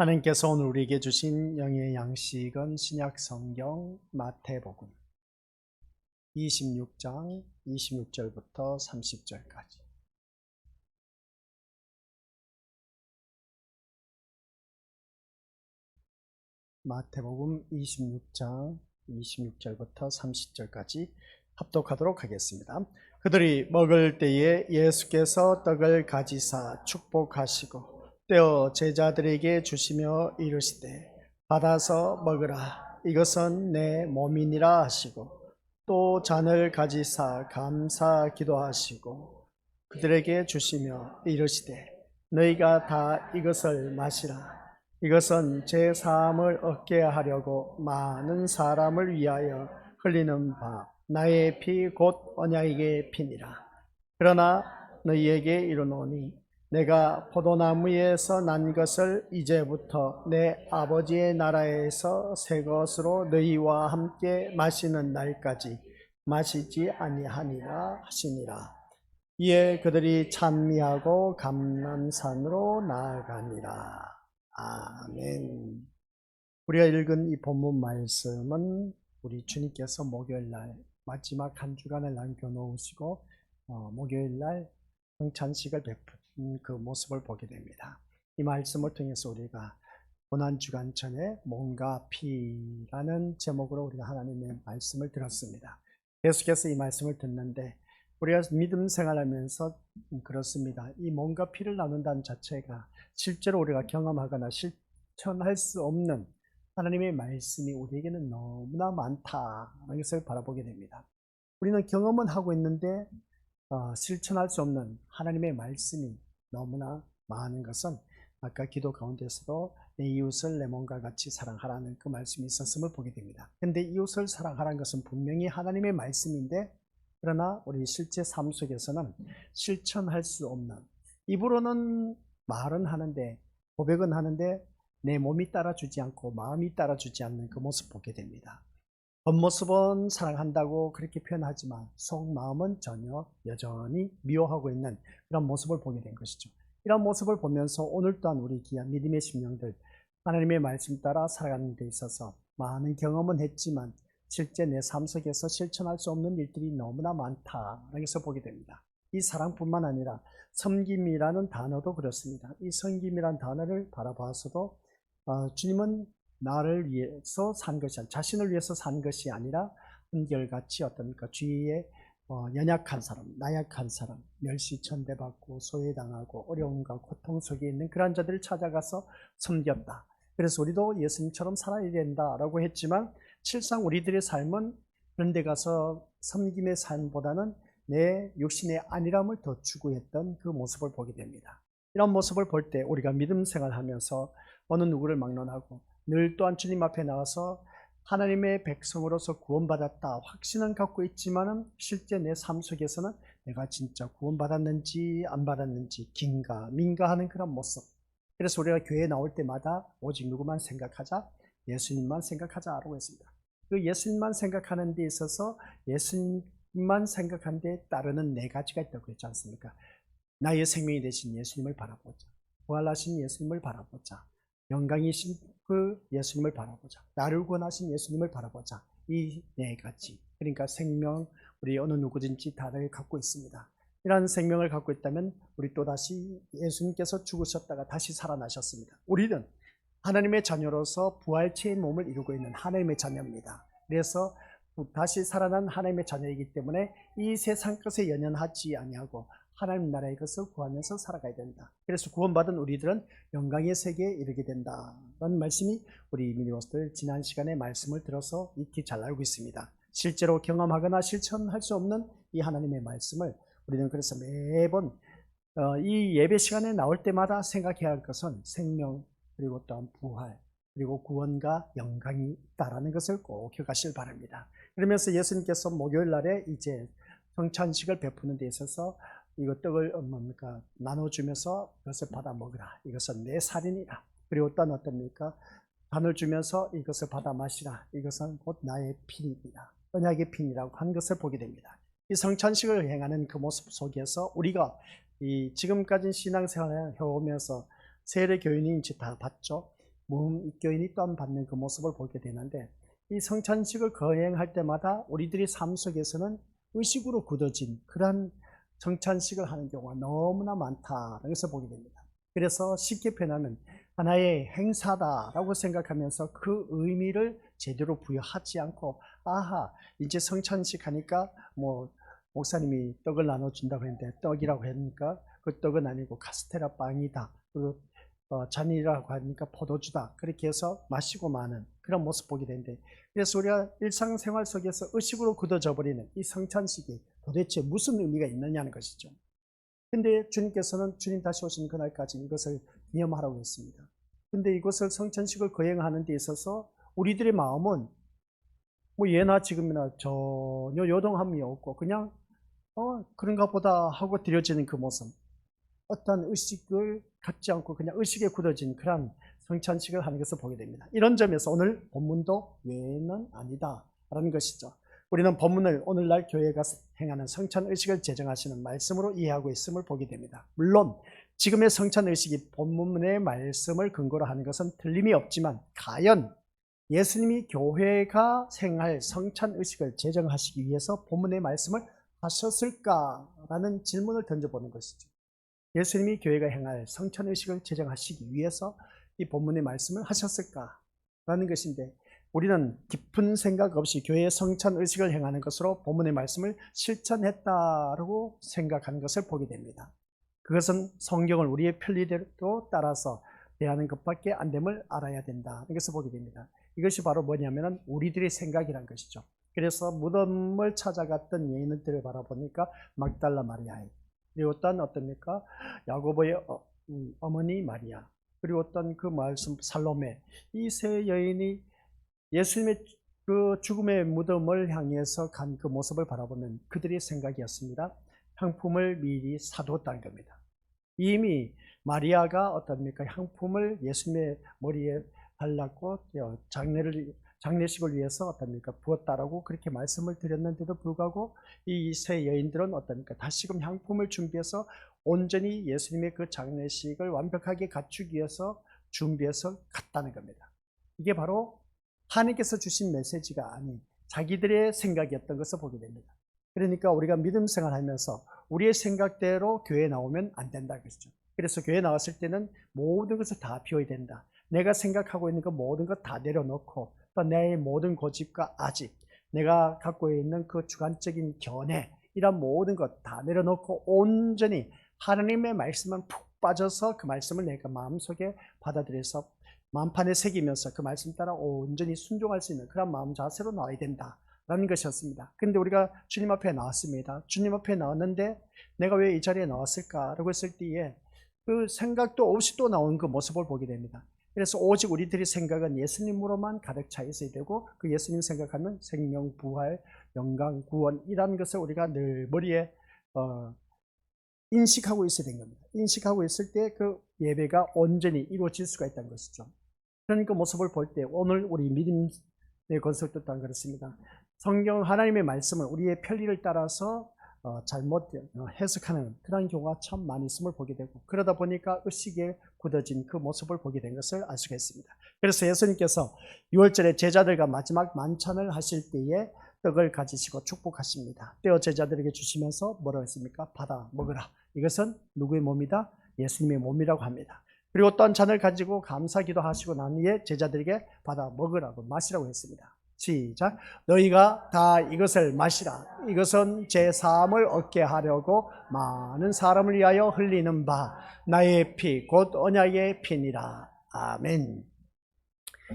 하나님께서 오늘 우리에게 주신 영의 양식은 신약성경 마태복음 26장 26절부터 30절까지. 마태복음 26장 26절부터 30절까지 합독하도록 하겠습니다. 그들이 먹을 때에 예수께서 떡을 가지사 축복하시고 떼어 제자들에게 주시며 이르시되 받아서 먹으라, 이것은 내 몸이니라 하시고, 또 잔을 가지사 감사 기도하시고 그들에게 주시며 이르시되 너희가 다 이것을 마시라, 이것은 제 사함을 얻게 하려고 많은 사람을 위하여 흘리는 바 나의 피 곧 언약의 피니라. 그러나 너희에게 이르노니 내가 포도나무에서 난 것을 이제부터 내 아버지의 나라에서 새 것으로 너희와 함께 마시는 날까지 마시지 아니하니라 하시니라. 이에 그들이 찬미하고 감람산으로 나아가니라. 아멘. 우리가 읽은 이 본문 말씀은 우리 주님께서 목요일날 마지막 한 주간을 남겨놓으시고 목요일날 성찬식을 베푼 그 모습을 보게 됩니다. 이 말씀을 통해서 우리가 고난주간 전에 몸과 피라는 제목으로 우리가 하나님의 말씀을 들었습니다. 계속해서 이 말씀을 듣는데 우리가 믿음 생활하면서 그렇습니다. 이 몸과 피를 나눈다는 자체가 실제로 우리가 경험하거나 실천할 수 없는 하나님의 말씀이 우리에게는 너무나 많다는 것을 바라보게 됩니다. 우리는 경험은 하고 있는데 실천할 수 없는 하나님의 말씀이 너무나 많은 것은 아까 기도 가운데서도 내 이웃을 내 몸과 같이 사랑하라는 그 말씀이 있었음을 보게 됩니다. 그런데 이웃을 사랑하라는 것은 분명히 하나님의 말씀인데, 그러나 우리 실제 삶 속에서는 실천할 수 없는, 입으로는 말은 하는데 고백은 하는데 내 몸이 따라주지 않고 마음이 따라주지 않는 그 모습 보게 됩니다. 겉모습은 사랑한다고 그렇게 표현하지만 속마음은 전혀 여전히 미워하고 있는 그런 모습을 보게 된 것이죠. 이런 모습을 보면서 오늘 또한 우리 귀한 믿음의 심령들, 하나님의 말씀 따라 살아가는 데 있어서 많은 경험은 했지만 실제 내 삶 속에서 실천할 수 없는 일들이 너무나 많다는 것을 보게 됩니다. 이 사랑뿐만 아니라 섬김이라는 단어도 그렇습니다. 이 섬김이라는 단어를 바라봐서도 주님은 나를 위해서 산 것이 아니라, 자신을 위해서 산 것이 아니라 한결같이 어떤 그 주위에 연약한 사람, 나약한 사람, 멸시천대받고 소외당하고 어려움과 고통 속에 있는 그런 자들을 찾아가서 섬겼다. 그래서 우리도 예수님처럼 살아야 된다라고 했지만 실상 우리들의 삶은 그런 데 가서 섬김의 삶보다는 내 육신의 안일함을 더 추구했던 그 모습을 보게 됩니다. 이런 모습을 볼 때 우리가 믿음 생활하면서 어느 누구를 막론하고 늘 또한 주님 앞에 나와서 하나님의 백성으로서 구원받았다 확신은 갖고 있지만은 실제 내 삶 속에서는 내가 진짜 구원받았는지 안 받았는지 긴가민가 하는 그런 모습. 그래서 우리가 교회에 나올 때마다 오직 누구만 생각하자, 예수님만 생각하자라고 했습니다. 그 예수님만 생각하는 데 있어서 예수님만 생각하는 데 따르는 네 가지가 있다고 했지 않습니까? 나의 생명이 되신 예수님을 바라보자, 부활하신 예수님을 바라보자, 영광이신 그 예수님을 바라보자, 나를 구원하신 예수님을 바라보자. 이 네 가지, 그러니까 생명, 우리 어느 누구든지 다들 갖고 있습니다. 이러한 생명을 갖고 있다면 우리 또다시 예수님께서 죽으셨다가 다시 살아나셨습니다. 우리는 하나님의 자녀로서 부활체의 몸을 이루고 있는 하나님의 자녀입니다. 그래서 다시 살아난 하나님의 자녀이기 때문에 이 세상 것에 연연하지 아니하고 하나님 나라의 것을 구하면서 살아가야 된다. 그래서 구원받은 우리들은 영광의 세계에 이르게 된다는 말씀이 우리 미니버스들 지난 시간에 말씀을 들어서 익히 잘 알고 있습니다. 실제로 경험하거나 실천할 수 없는 이 하나님의 말씀을 우리는 그래서 매번 이 예배 시간에 나올 때마다 생각해야 할 것은 생명, 그리고 또한 부활, 그리고 구원과 영광이 있다라는 것을 꼭 기억하시길 바랍니다. 그러면서 예수님께서 목요일 날에 이제 성찬식을 베푸는 데 있어서 이거 떡을 나눠주면서 이것을 받아 먹으라, 이것은 내 살이니라. 그리고 또한 어떻습니까? 잔을 주면서 이것을 받아 마시라, 이것은 곧 나의 피니라, 언약의 피니라고 한 것을 보게 됩니다. 이 성찬식을 행하는 그 모습 속에서 우리가 이 지금까지 신앙생활을 해오면서 세례 교인인지 다 봤죠. 교인이 또한 받는 그 모습을 보게 되는데, 이 성찬식을 거행할 때마다 우리들의 삶 속에서는 의식으로 굳어진 그러한 성찬식을 하는 경우가 너무나 많다는 것을 보게 됩니다. 그래서 쉽게 표현하면 하나의 행사다라고 생각하면서 그 의미를 제대로 부여하지 않고, 아하, 이제 성찬식 하니까 뭐 목사님이 떡을 나눠준다고 했는데 떡이라고 하니까 그 떡은 아니고 카스테라 빵이다, 그 잔이라고 하니까 포도주다, 그렇게 해서 마시고 마는 그런 모습 보게 되는데, 그래서 우리가 일상생활 속에서 의식으로 굳어져 버리는 이 성찬식이 도대체 무슨 의미가 있느냐는 것이죠. 근데 주님께서는 주님 다시 오신 그날까지 이것을 기념하라고 했습니다. 근데 이것을 성찬식을 거행하는 데 있어서 우리들의 마음은 뭐 예나 지금이나 전혀 요동함이 없고 그냥 그런가 보다 하고 드려지는 그 모습, 어떤 의식을 갖지 않고 그냥 의식에 굳어진 그런 성찬식을 하는 것을 보게 됩니다. 이런 점에서 오늘 본문도 외는 아니다라는 것이죠. 우리는 본문을 오늘날 교회가 행하는 성찬의식을 제정하시는 말씀으로 이해하고 있음을 보게 됩니다. 물론 지금의 성찬의식이 본문의 말씀을 근거로 하는 것은 틀림이 없지만, 과연 예수님이 교회가 행할 성찬의식을 제정하시기 위해서 본문의 말씀을 하셨을까라는 질문을 던져보는 것이죠. 예수님이 교회가 행할 성찬의식을 제정하시기 위해서 이 본문의 말씀을 하셨을까라는 것인데, 우리는 깊은 생각 없이 교회의 성찬의식을 행하는 것으로 본문의 말씀을 실천했다고 생각하는 것을 보게 됩니다. 그것은 성경을 우리의 편리대로 따라서 대하는 것밖에 안 됨을 알아야 된다, 이것을 보게 됩니다. 이것이 바로 뭐냐면 우리들의 생각이란 것이죠. 그래서 무덤을 찾아갔던 여인들을 바라보니까 막달라 마리아의, 그리고 어떤 어떻습니까? 야고보의 어머니 마리아, 그리고 어떤 그 말씀 살로메, 이 세 여인이 예수님의 그 죽음의 무덤을 향해서 간 그 모습을 바라보면 그들의 생각이었습니다. 향품을 미리 사두었다는 겁니다. 이미 마리아가 어떻습니까? 향품을 예수님의 머리에 발랐고 장례식을 위해서 어떻습니까? 부었다라고 그렇게 말씀을 드렸는데도 불구하고 이 세 여인들은 어떻습니까? 다시금 향품을 준비해서 온전히 예수님의 그 장례식을 완벽하게 갖추기 위해서 준비해서 갔다는 겁니다. 이게 바로 하나님께서 주신 메시지가 아닌 자기들의 생각이었던 것을 보게 됩니다. 그러니까 우리가 믿음 생활하면서 우리의 생각대로 교회에 나오면 안 된다 그랬죠. 그래서 교회에 나왔을 때는 모든 것을 다 비워야 된다. 내가 생각하고 있는 그 모든 것 다 내려놓고, 또 내 모든 고집과 아집, 내가 갖고 있는 그 주관적인 견해, 이런 모든 것 다 내려놓고 온전히 하나님의 말씀은 푹 빠져서 그 말씀을 내가 마음속에 받아들여서 만판에 새기면서 그 말씀 따라 온전히 순종할 수 있는 그런 마음 자세로 나와야 된다라는 것이었습니다. 그런데 우리가 주님 앞에 나왔습니다. 주님 앞에 나왔는데 내가 왜 이 자리에 나왔을까라고 했을 때에 그 생각도 없이 또 나온 그 모습을 보게 됩니다. 그래서 오직 우리들의 생각은 예수님으로만 가득 차 있어야 되고, 그 예수님 생각하면 생명, 부활, 영광, 구원이라는 것을 우리가 늘 머리에 인식하고 있어야 되는 겁니다. 인식하고 있을 때 그 예배가 온전히 이루어질 수가 있다는 것이죠. 그러니까 모습을 볼 때 오늘 우리 믿음의 건설도 또한 그렇습니다. 성경 하나님의 말씀을 우리의 편리를 따라서 잘못 해석하는 그런 경우가 참 많이 있음을 보게 되고, 그러다 보니까 의식에 굳어진 그 모습을 보게 된 것을 알 수가 있습니다. 그래서 예수님께서 6월절에 제자들과 마지막 만찬을 하실 때에 떡을 가지시고 축복하십니다. 떼어 제자들에게 주시면서 뭐라고 했습니까? 받아 먹으라. 이것은 누구의 몸이다? 예수님의 몸이라고 합니다. 그리고 어떤 잔을 가지고 감사기도 하시고 난 후에 제자들에게 받아 먹으라고 마시라고 했습니다. 시작. 너희가 다 이것을 마시라. 이것은 제 사함을 얻게 하려고 많은 사람을 위하여 흘리는 바 나의 피 곧 언약의 피니라. 아멘.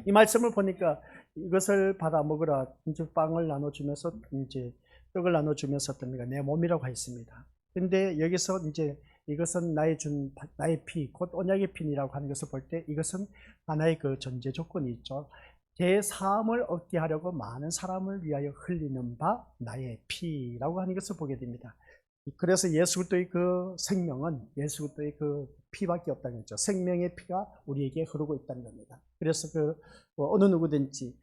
이 말씀을 보니까 이것을 받아 먹으라, 이제 빵을 나눠주면서 이제 떡을 나눠주면서 어떻습니까? 내 몸이라고 했습니다. 근데 여기서 이제 이것은 나의 피, 곧 언약의 피니라고 하는 것을 볼 때 이것은 하나의 그 전제 조건이 있죠. 제 사함을 얻게 하려고 많은 사람을 위하여 흘리는 바 나의 피라고 하는 것을 보게 됩니다. 그래서 예수 그리스도의 그 생명은 예수 그리스도의 그 피밖에 없다는 거죠. 생명의 피가 우리에게 흐르고 있다는 겁니다. 그래서 그 어느 누구든지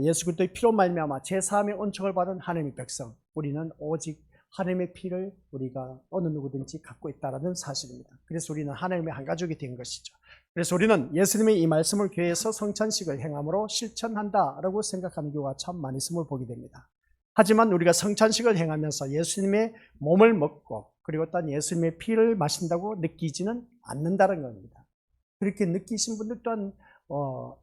예수 그리스도의 피로 말미암아 제 사함의 은총을 받은 하나님의 백성, 우리는 오직 하나님의 피를 우리가 어느 누구든지 갖고 있다는 사실입니다. 그래서 우리는 하나님의 한 가족이 된 것이죠. 그래서 우리는 예수님의 이 말씀을 교회에서 성찬식을 행함으로 실천한다라고 생각하는 경우가 참 많이 있음을 보게 됩니다. 하지만 우리가 성찬식을 행하면서 예수님의 몸을 먹고 그리고 또한 예수님의 피를 마신다고 느끼지는 않는다는 겁니다. 그렇게 느끼신 분들 또한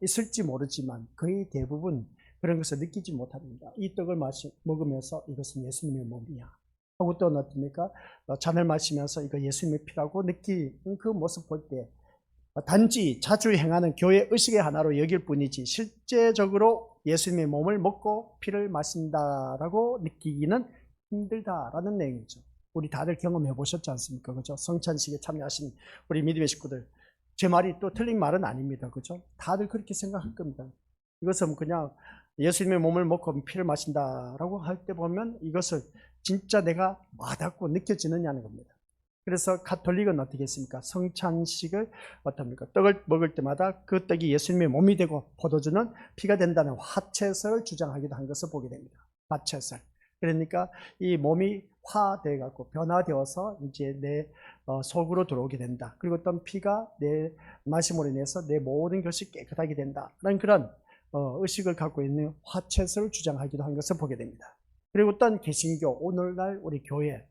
있을지 모르지만 거의 대부분 그런 것을 느끼지 못합니다. 이 떡을 먹으면서 이것은 예수님의 몸이야 하고 또 어떻습니까? 잔을 마시면서 이거 예수님의 피라고 느끼는 그 모습 볼 때 단지 자주 행하는 교회 의식의 하나로 여길 뿐이지 실제적으로 예수님의 몸을 먹고 피를 마신다라고 느끼기는 힘들다라는 내용이죠. 우리 다들 경험해 보셨지 않습니까? 그죠? 성찬식에 참여하신 우리 믿음의 식구들. 제 말이 또 틀린 말은 아닙니다. 그죠? 다들 그렇게 생각할 겁니다. 이것은 그냥 예수님의 몸을 먹고 피를 마신다라고 할 때 보면 이것을 진짜 내가 와닿고 느껴지느냐는 겁니다. 그래서 가톨릭은 어떻게 했습니까? 성찬식을 어떻습니까? 떡을 먹을 때마다 그 떡이 예수님의 몸이 되고 포도주는 피가 된다는 화채설을 주장하기도 한 것을 보게 됩니다. 화채설. 그러니까 이 몸이 화되어 갖고 변화되어서 이제 내 속으로 들어오게 된다. 그리고 어떤 피가 내 마심으로 인해서 내 모든 것이 깨끗하게 된다라는 그런 의식을 갖고 있는 화채설을 주장하기도 한 것을 보게 됩니다. 그리고 어떤 개신교, 오늘날 우리 교회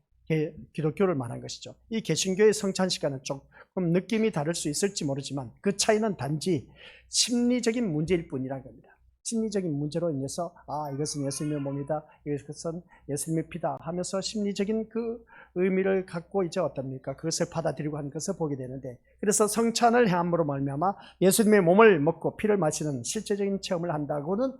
기독교를 말한 것이죠. 이 개신교의 성찬식과는 조금 느낌이 다를 수 있을지 모르지만 그 차이는 단지 심리적인 문제일 뿐이라는 겁니다. 심리적인 문제로 인해서 이것은 예수님의 몸이다, 이것은 예수님의 피다 하면서 심리적인 그 의미를 갖고 이제 어떻습니까? 그것을 받아들이고 하는 것을 보게 되는데, 그래서 성찬을 행함으로 말미암아 예수님의 몸을 먹고 피를 마시는 실제적인 체험을 한다고는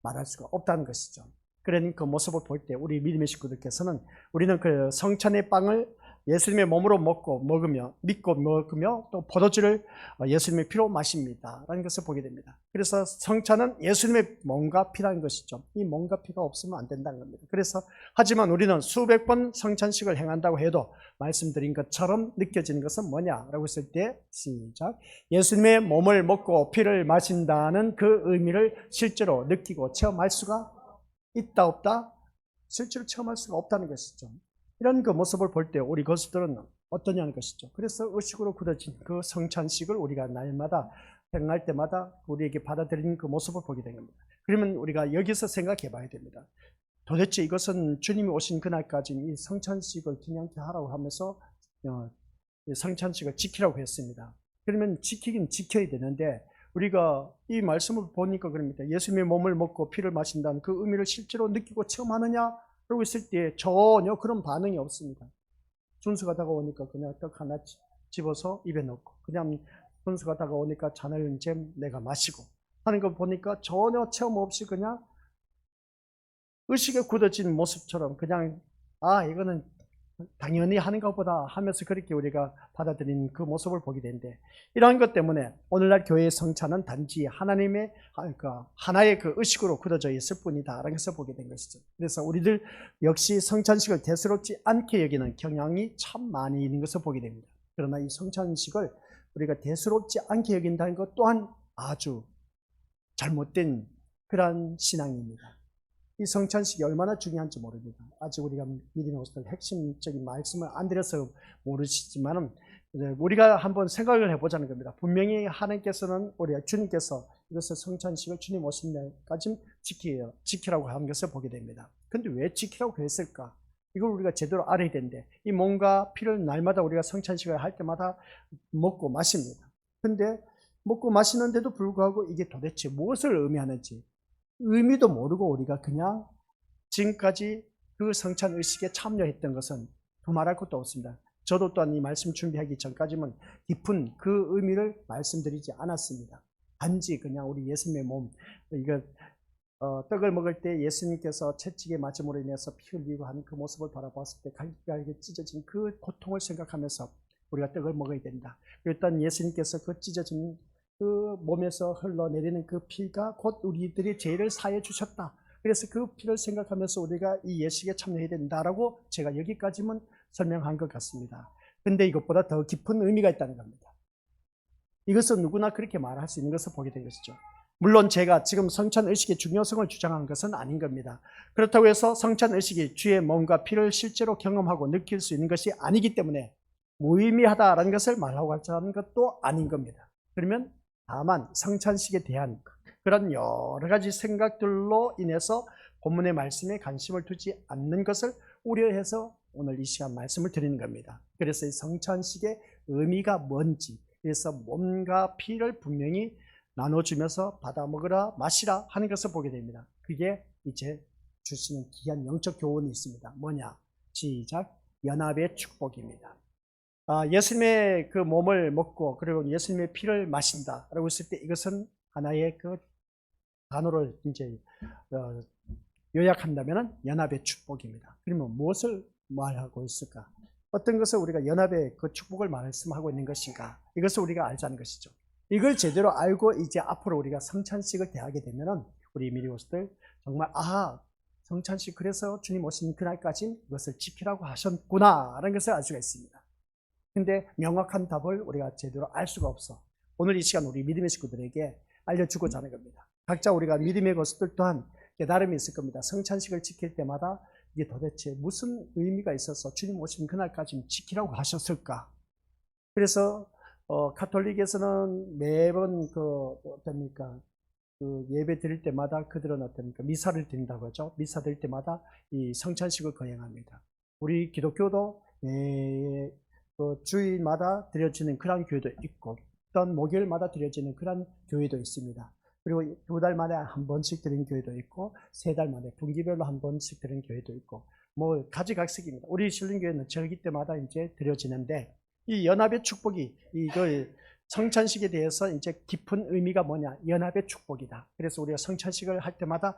말할 수가 없다는 것이죠. 그런 그 모습을 볼 때 우리 믿음의 식구들께서는 우리는 그 성찬의 빵을 예수님의 몸으로 믿고 먹으며 또 포도주를 예수님의 피로 마십니다 라는 것을 보게 됩니다. 그래서 성찬은 예수님의 몸과 피라는 것이죠. 이 몸과 피가 없으면 안 된다는 겁니다. 그래서 하지만 우리는 수백 번 성찬식을 행한다고 해도 말씀드린 것처럼 느껴지는 것은 뭐냐라고 했을 때 시작, 예수님의 몸을 먹고 피를 마신다는 그 의미를 실제로 느끼고 체험할 수가 있다 없다? 실제로 체험할 수가 없다는 것이죠. 이런 그 모습을 볼 때 우리 것들은 어떠냐는 것이죠. 그래서 의식으로 굳어진 그 성찬식을 우리가 날마다 행할 때마다 우리에게 받아들이는 그 모습을 보게 된 겁니다. 그러면 우리가 여기서 생각해 봐야 됩니다. 도대체 이것은 주님이 오신 그날까지 이 성찬식을 기념케 하라고 하면서 성찬식을 지키라고 했습니다. 그러면 지키긴 지켜야 되는데 우리가 이 말씀을 보니까 그럽니다. 예수님의 몸을 먹고 피를 마신다는 그 의미를 실제로 느끼고 체험하느냐? 그러고 있을 때 전혀 그런 반응이 없습니다. 준수가 다가오니까 그냥 떡 하나 집어서 입에 넣고, 그냥 준수가 다가오니까 잔을 이제 내가 마시고 하는 거 보니까 전혀 체험 없이 그냥 의식에 굳어진 모습처럼 그냥 이거는 당연히 하는 것보다 하면서 그렇게 우리가 받아들이는 그 모습을 보게 되는데, 이러한 것 때문에 오늘날 교회의 성찬은 단지 하나님의 하나의 그 의식으로 굳어져 있을 뿐이다라는 것을 보게 된 것이죠. 그래서 우리들 역시 성찬식을 대수롭지 않게 여기는 경향이 참 많이 있는 것을 보게 됩니다. 그러나 이 성찬식을 우리가 대수롭지 않게 여긴다는 것 또한 아주 잘못된 그러한 신앙입니다. 이 성찬식이 얼마나 중요한지 모릅니다. 아직 우리가 믿음의 오스들 핵심적인 말씀을 안 드려서 모르시지만은 우리가 한번 생각을 해보자는 겁니다. 분명히 하나님께서는 우리 주님께서 이것을 성찬식을 주님 오신 날까지 지키라고 한 것을 보게 됩니다. 그런데 왜 지키라고 했을까? 이걸 우리가 제대로 알아야 되는데, 이 몸과 피를 날마다 우리가 성찬식을 할 때마다 먹고 마십니다. 그런데 먹고 마시는데도 불구하고 이게 도대체 무엇을 의미하는지 의미도 모르고 우리가 그냥 지금까지 그 성찬 의식에 참여했던 것은 두말할 것도 없습니다. 저도 또한 이 말씀 준비하기 전까지는 깊은 그 의미를 말씀드리지 않았습니다. 단지 그냥 우리 예수님의 몸, 이거 떡을 먹을 때 예수님께서 채찍에 맞음으로 인해서 피 흘리고 하는 그 모습을 바라보았을 때 갈기갈기 찢어진 그 고통을 생각하면서 우리가 떡을 먹어야 된다. 일단 예수님께서 그 찢어진 그 몸에서 흘러내리는 그 피가 곧 우리들의 죄를 사해 주셨다. 그래서 그 피를 생각하면서 우리가 이 예식에 참여해야 된다라고 제가 여기까지만 설명한 것 같습니다. 근데 이것보다 더 깊은 의미가 있다는 겁니다. 이것은 누구나 그렇게 말할 수 있는 것을 보게 된 것이죠. 물론 제가 지금 성찬 의식의 중요성을 주장한 것은 아닌 겁니다. 그렇다고 해서 성찬 의식이 주의 몸과 피를 실제로 경험하고 느낄 수 있는 것이 아니기 때문에 무의미하다라는 것을 말하고 하자는 것도 아닌 겁니다. 그러면 다만 성찬식에 대한 그런 여러 가지 생각들로 인해서 본문의 말씀에 관심을 두지 않는 것을 우려해서 오늘 이 시간 말씀을 드리는 겁니다. 그래서 이 성찬식의 의미가 뭔지, 그래서 몸과 피를 분명히 나눠주면서 받아 먹으라 마시라 하는 것을 보게 됩니다. 그게 이제 주시는 귀한 영적 교훈이 있습니다. 뭐냐? 시작. 연합의 축복입니다. 예수님의 그 몸을 먹고 그리고 예수님의 피를 마신다라고 했을 때 이것은 하나의 그 단어를 이제 요약한다면 연합의 축복입니다. 그러면 무엇을 말하고 있을까? 어떤 것을 우리가 연합의 그 축복을 말씀하고 있는 것인가? 이것을 우리가 알자는 것이죠. 이걸 제대로 알고 이제 앞으로 우리가 성찬식을 대하게 되면은 우리 미리오스들 정말 성찬식 그래서 주님 오신 그날까지 이것을 지키라고 하셨구나라는 것을 알 수가 있습니다. 근데 명확한 답을 우리가 제대로 알 수가 없어. 오늘 이 시간 우리 믿음의 식구들에게 알려주고자 하는 겁니다. 각자 우리가 믿음의 것들 또한 깨달음이 있을 겁니다. 성찬식을 지킬 때마다 이게 도대체 무슨 의미가 있어서 주님 오신 그날까지 지키라고 하셨을까? 그래서 가톨릭에서는 매번 예배 드릴 때마다 그들은 미사를 드린다고 하죠. 미사 드릴 때마다 이 성찬식을 거행합니다. 우리 기독교도 주일마다 드려지는 그런 교회도 있고 어떤 목요일마다 드려지는 그런 교회도 있습니다. 그리고 2달 만에 한 번씩 드리는 교회도 있고 3달 만에 분기별로 한 번씩 드리는 교회도 있고 가지각색입니다. 우리 신림교회는 절기 때마다 이제 드려지는데 이 연합의 축복이 이걸 성찬식에 대해서 이제 깊은 의미가 뭐냐? 연합의 축복이다. 그래서 우리가 성찬식을 할 때마다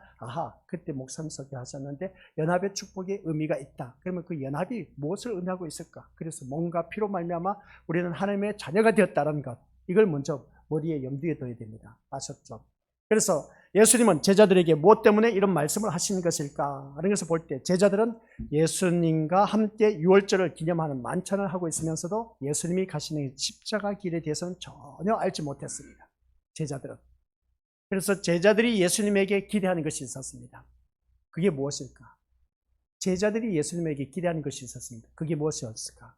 그때 목사님께서 하셨는데 연합의 축복의 의미가 있다. 그러면 그 연합이 무엇을 의미하고 있을까? 그래서 몸과 피로 말미암아 우리는 하나님의 자녀가 되었다는 것, 이걸 먼저 머리에 염두에 둬야 됩니다. 아셨죠? 그래서 예수님은 제자들에게 무엇 때문에 이런 말씀을 하시는 것일까? 하는 것을 볼 때 제자들은 예수님과 함께 유월절을 기념하는 만찬을 하고 있으면서도 예수님이 가시는 십자가 길에 대해서는 전혀 알지 못했습니다. 제자들은. 그래서 제자들이 예수님에게 기대하는 것이 있었습니다. 그게 무엇일까? 제자들이 예수님에게 기대하는 것이 있었습니다. 그게 무엇이었을까?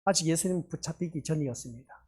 아직 예수님은 붙잡히기 전이었습니다.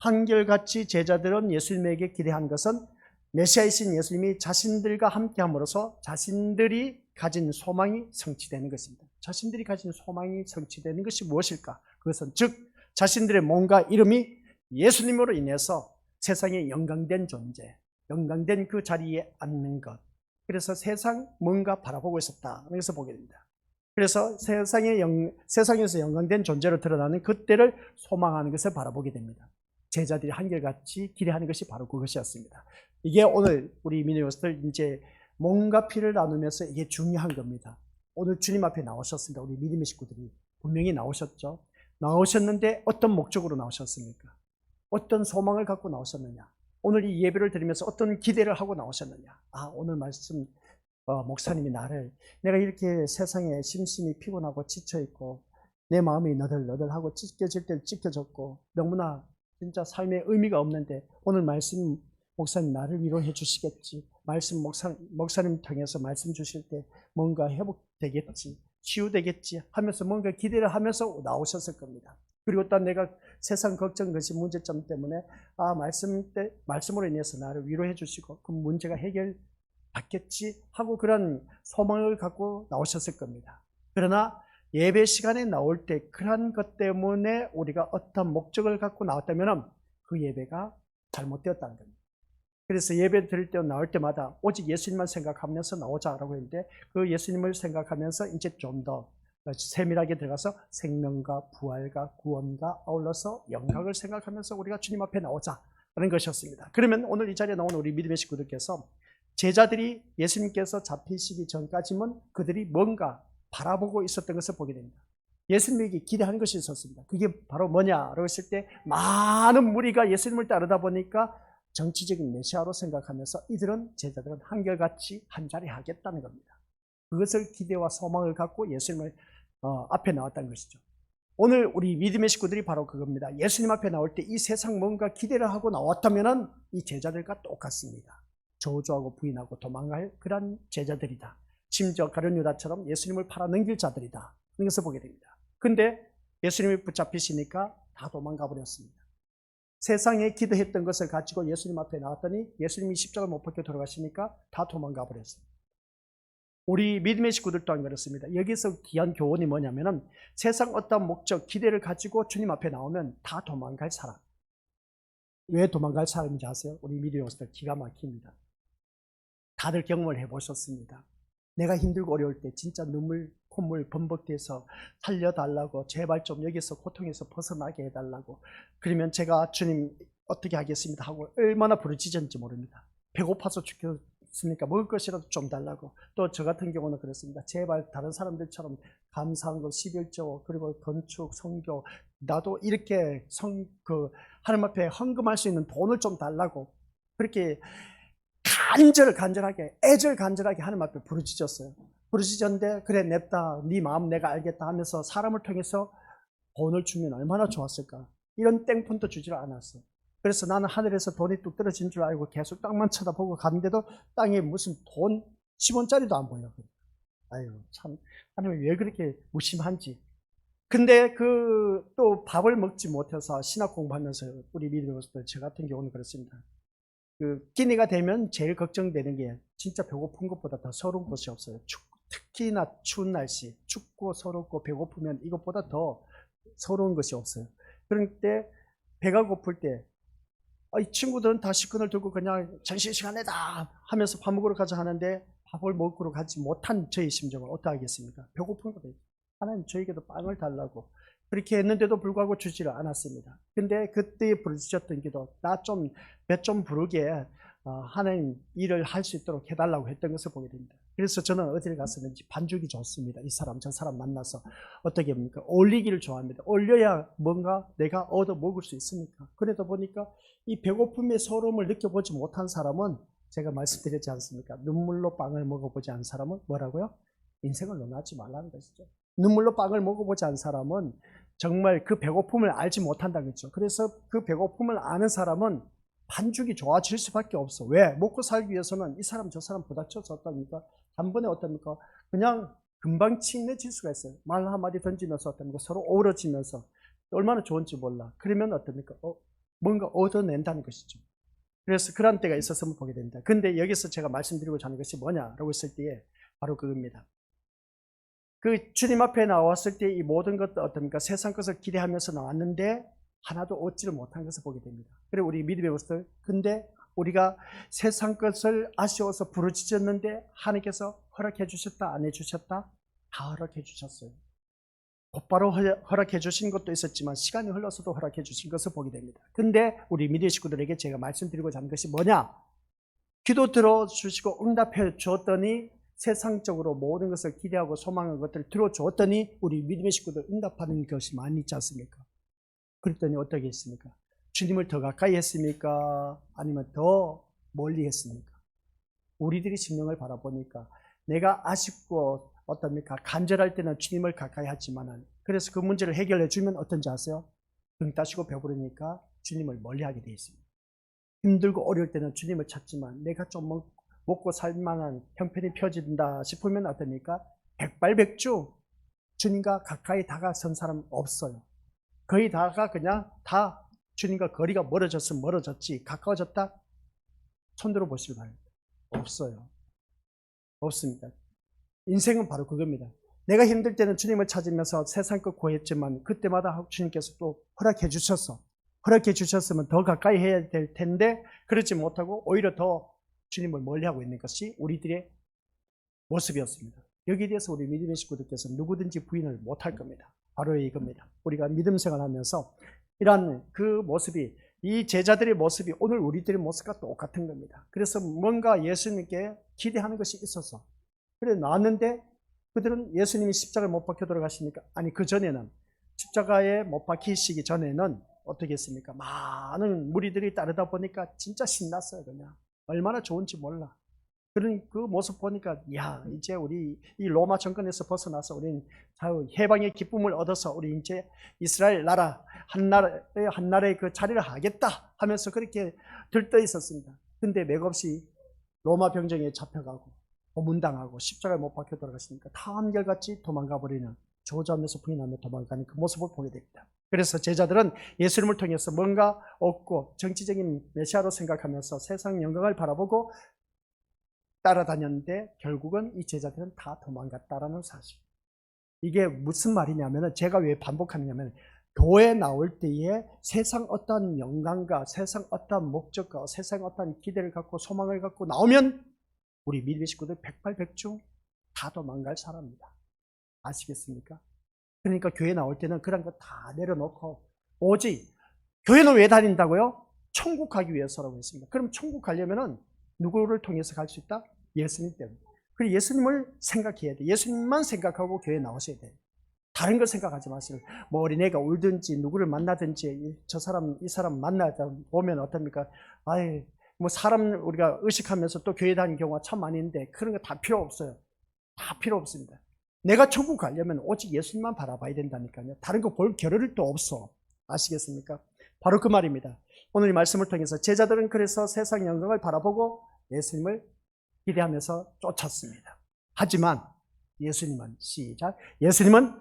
한결같이 제자들은 예수님에게 기대한 것은 메시아이신 예수님이 자신들과 함께함으로써 자신들이 가진 소망이 성취되는 것입니다. 자신들이 가진 소망이 성취되는 것이 무엇일까? 그것은 즉 자신들의 몸과 이름이 예수님으로 인해서 세상에 영광된 존재, 영광된 그 자리에 앉는 것. 그래서 세상 뭔가 바라보고 있었다. 그래서 보게 됩니다. 그래서 세상에서 영광된 존재로 드러나는 그때를 소망하는 것을 바라보게 됩니다. 제자들이 한결같이 기대하는 것이 바로 그것이었습니다. 이게 오늘 우리 미니버스들 이제 몸과 피를 나누면서 이게 중요한 겁니다. 오늘 주님 앞에 나오셨습니다. 우리 믿음의 식구들이 분명히 나오셨죠. 나오셨는데 어떤 목적으로 나오셨습니까? 어떤 소망을 갖고 나오셨느냐? 오늘 이 예배를 드리면서 어떤 기대를 하고 나오셨느냐? 오늘 말씀 목사님이 내가 이렇게 세상에 심심히 피곤하고 지쳐있고 내 마음이 너덜너덜하고 찢겨질 때 찢겨졌고 너무나 진짜 삶에 의미가 없는데 오늘 말씀 목사님 나를 위로해 주시겠지. 말씀 목사님 통해서 말씀 주실 때 뭔가 회복되겠지. 치유되겠지 하면서 뭔가 기대를 하면서 나오셨을 겁니다. 그리고 또 내가 세상 걱정 것이 문제점 때문에 말씀으로 인해서 나를 위로해 주시고 그 문제가 해결받겠지 하고 그런 소망을 갖고 나오셨을 겁니다. 그러나 예배 시간에 나올 때 그런 것 때문에 우리가 어떤 목적을 갖고 나왔다면 그 예배가 잘못되었다는 겁니다. 그래서 예배 드릴 때 나올 때마다 오직 예수님만 생각하면서 나오자라고 했는데 그 예수님을 생각하면서 이제 좀 더 세밀하게 들어가서 생명과 부활과 구원과 아울러서 영광을 생각하면서 우리가 주님 앞에 나오자라는 것이었습니다. 그러면 오늘 이 자리에 나온 우리 믿음의 식구들께서 제자들이 예수님께서 잡히시기 전까지는 그들이 뭔가 바라보고 있었던 것을 보게 됩니다. 예수님에게 기대하는 것이 있었습니다. 그게 바로 뭐냐라고 했을 때 많은 무리가 예수님을 따르다 보니까 정치적인 메시아로 생각하면서 제자들은 한결같이 한자리 하겠다는 겁니다. 그것을 기대와 소망을 갖고 예수님을 앞에 나왔다는 것이죠. 오늘 우리 믿음의 식구들이 바로 그겁니다. 예수님 앞에 나올 때 이 세상 뭔가 기대를 하고 나왔다면 이 제자들과 똑같습니다. 저주하고 부인하고 도망갈 그런 제자들이다. 심지어 가룟 유다처럼 예수님을 팔아넘길 자들이다. 이것을 보게 됩니다. 근데 예수님이 붙잡히시니까 다 도망가 버렸습니다. 세상에 기도했던 것을 가지고 예수님 앞에 나왔더니 예수님이 십자가를 못 박혀 돌아가시니까 다 도망가 버렸습니다. 우리 믿음의 식구들 또한 그렇습니다. 여기서 귀한 교훈이 뭐냐면은 세상 어떤 목적, 기대를 가지고 주님 앞에 나오면 다 도망갈 사람. 왜 도망갈 사람인지 아세요? 우리 믿음의 식구들 기가 막힙니다. 다들 경험을 해보셨습니다. 내가 힘들고 어려울 때 진짜 눈물, 콧물 범벅돼서 살려달라고 제발 좀 여기서 고통에서 벗어나게 해달라고 그러면 제가 주님 어떻게 하겠습니다 하고 얼마나 부르짖었는지 모릅니다. 배고파서 죽겠으니까 먹을 것이라도 좀 달라고. 또 저 같은 경우는 그렇습니다. 제발 다른 사람들처럼 감사한 거 11조 그리고 건축, 성교 나도 이렇게 하나님 앞에 헌금할 수 있는 돈을 좀 달라고 그렇게 간절하게 애절간절하게 하나님 앞에 부르짖었어요. 부르짖었는데 그래 냅다 네 마음 내가 알겠다 하면서 사람을 통해서 돈을 주면 얼마나 좋았을까. 이런 땡폰도 주지를 않았어. 그래서 나는 하늘에서 돈이 뚝 떨어진 줄 알고 계속 땅만 쳐다보고 갔는데도 땅에 무슨 돈 10원짜리도 안 보여. 아유 참 하나님 왜 그렇게 무심한지. 근데 또 밥을 먹지 못해서 신학 공부하면서 우리 믿음으로서 저 같은 경우는 그렇습니다. 끼니가 되면 제일 걱정되는 게 진짜 배고픈 것보다 더 서러운 것이 없어요. 특히나 추운 날씨, 춥고 서럽고 배고프면 이것보다 더 서러운 것이 없어요. 그럴 때 배가 고플 때 이 친구들은 다 식권을 들고 그냥 점심시간에다 하면서 밥 먹으러 가자 하는데 밥을 먹으러 가지 못한 저희 심정을 어떻게 하겠습니까? 배고픈 거예요. 하나님 저에게도 빵을 달라고 그렇게 했는데도 불구하고 주지를 않았습니다. 근데 그때 부르짖었던 기도, 나 좀 배 좀 부르게 하나님 일을 할 수 있도록 해달라고 했던 것을 보게 됩니다. 그래서 저는 어디를 갔었는지 반죽이 좋습니다. 이 사람 저 사람 만나서 어떻게 합니까? 올리기를 좋아합니다. 올려야 뭔가 내가 얻어 먹을 수 있으니까. 그러다 보니까 이 배고픔의 서러움을 느껴보지 못한 사람은 제가 말씀드렸지 않습니까? 눈물로 빵을 먹어보지 않은 사람은 뭐라고요? 인생을 논하지 말라는 것이죠. 눈물로 빵을 먹어보지 않은 사람은 정말 그 배고픔을 알지 못한다는 거죠. 그래서 그 배고픔을 아는 사람은 반죽이 좋아질 수밖에 없어. 왜? 먹고 살기 위해서는 이 사람 저 사람 부닥쳐서 어떻습니까? 단번에 어떻습니까? 그냥 금방 친해질 수가 있어요. 말 한마디 던지면서 어떻습니까? 서로 어우러지면서 얼마나 좋은지 몰라. 그러면 어떻습니까? 뭔가 얻어낸다는 것이죠. 그래서 그런 때가 있었으면 보게 됩니다. 근데 여기서 제가 말씀드리고자 하는 것이 뭐냐라고 했을 때에 바로 그겁니다. 주님 앞에 나왔을 때 이 모든 것도 어떻습니까? 세상 것을 기대하면서 나왔는데 하나도 얻지를 못한 것을 보게 됩니다. 그리고 우리 믿음의 것을 근데 우리가 세상 것을 아쉬워서 부르짖었는데 하나님께서 허락해 주셨다 안 해주셨다? 다 허락해 주셨어요. 곧바로 허락해 주신 것도 있었지만 시간이 흘러서도 허락해 주신 것을 보게 됩니다. 근데 우리 믿음의 식구들에게 제가 말씀드리고자 하는 것이 뭐냐? 기도 들어주시고 응답해 주었더니 세상적으로 모든 것을 기대하고 소망하는 것들을 들어주었더니 우리 믿음의 식구들 응답하는 것이 많이 있지 않습니까? 그랬더니 어떻게 했습니까? 주님을 더 가까이 했습니까? 아니면 더 멀리 했습니까? 우리들이 심령을 바라보니까 내가 아쉽고 어떻습니까? 간절할 때는 주님을 가까이 하지만은 그래서 그 문제를 해결해 주면 어떤지 아세요? 등 따시고 배부르니까 주님을 멀리 하게 되어 있습니다. 힘들고 어려울 때는 주님을 찾지만 내가 좀 먹고 살만한 형편이 펴진다 싶으면 어떻습니까? 백발백중 주님과 가까이 다가선 사람 없어요. 거의 다가 그냥 다 주님과 거리가 멀어졌으면 멀어졌지 가까워졌다? 손들어 보시기 바랍니다. 없어요. 없습니다. 인생은 바로 그겁니다. 내가 힘들 때는 주님을 찾으면서 세상 것 구했지만 그때마다 주님께서 또 허락해 주셔서 허락해 주셨으면 더 가까이 해야 될 텐데 그렇지 못하고 오히려 더 주님을 멀리하고 있는 것이 우리들의 모습이었습니다. 여기에 대해서 우리 믿음의 식구들께서 누구든지 부인을 못할 겁니다. 바로 이겁니다. 우리가 믿음 생활하면서 이러한 그 모습이 이 제자들의 모습이 오늘 우리들의 모습과 똑같은 겁니다. 그래서 뭔가 예수님께 기대하는 것이 있어서 그래 나왔는데 그들은 예수님이 십자가에 못 박혀 돌아가시니까 아니 그 전에는 십자가에 못 박히시기 전에는 어떻게 했습니까? 많은 무리들이 따르다 보니까 진짜 신났어요. 그냥 얼마나 좋은지 몰라. 그런 그 모습 보니까 야 이제 우리 이 로마 정권에서 벗어나서 우리는 해방의 기쁨을 얻어서 우리 이제 이스라엘 나라 한 나라의 그 자리를 하겠다 하면서 그렇게 들떠 있었습니다. 근데 맥없이 로마 병정에 잡혀가고 고문당하고 십자가에 못 박혀 돌아갔으니까 다 한결같이 도망가 버리는 저주하면서 부인하며 도망가는 그 모습을 보게 됩니다. 그래서 제자들은 예수님을 통해서 뭔가 얻고 정치적인 메시아로 생각하면서 세상 영광을 바라보고 따라다녔는데 결국은 이 제자들은 다 도망갔다라는 사실. 이게 무슨 말이냐면 제가 왜 반복하냐면 교회 나올 때에 세상 어떤 영광과 세상 어떤 목적과 세상 어떤 기대를 갖고 소망을 갖고 나오면 우리 믿음의 식구들 백발백중 다 도망갈 사람입니다. 아시겠습니까? 그러니까 교회 나올 때는 그런 거 다 내려놓고 오직 교회는 왜 다닌다고요? 천국 가기 위해서라고 했습니다. 그럼 천국 가려면은 누구를 통해서 갈 수 있다? 예수님 때문에. 그리고 예수님을 생각해야 돼. 예수님만 생각하고 교회 나오셔야 돼. 다른 걸 생각하지 마시고 뭐 어린애가 울든지 누구를 만나든지 저 사람 이 사람 만나다 보면 어떻습니까? 아이 뭐 사람 우리가 의식하면서 또 교회 다니는 경우가 참 많이 있는데 그런 거 다 필요 없어요. 다 필요 없습니다. 내가 천국 가려면 오직 예수님만 바라봐야 된다니까요. 다른 거 볼 겨를이 또 없어. 아시겠습니까? 바로 그 말입니다. 오늘 이 말씀을 통해서 제자들은 그래서 세상 영광을 바라보고 예수님을 기대하면서 쫓았습니다. 하지만 예수님은 시작. 예수님은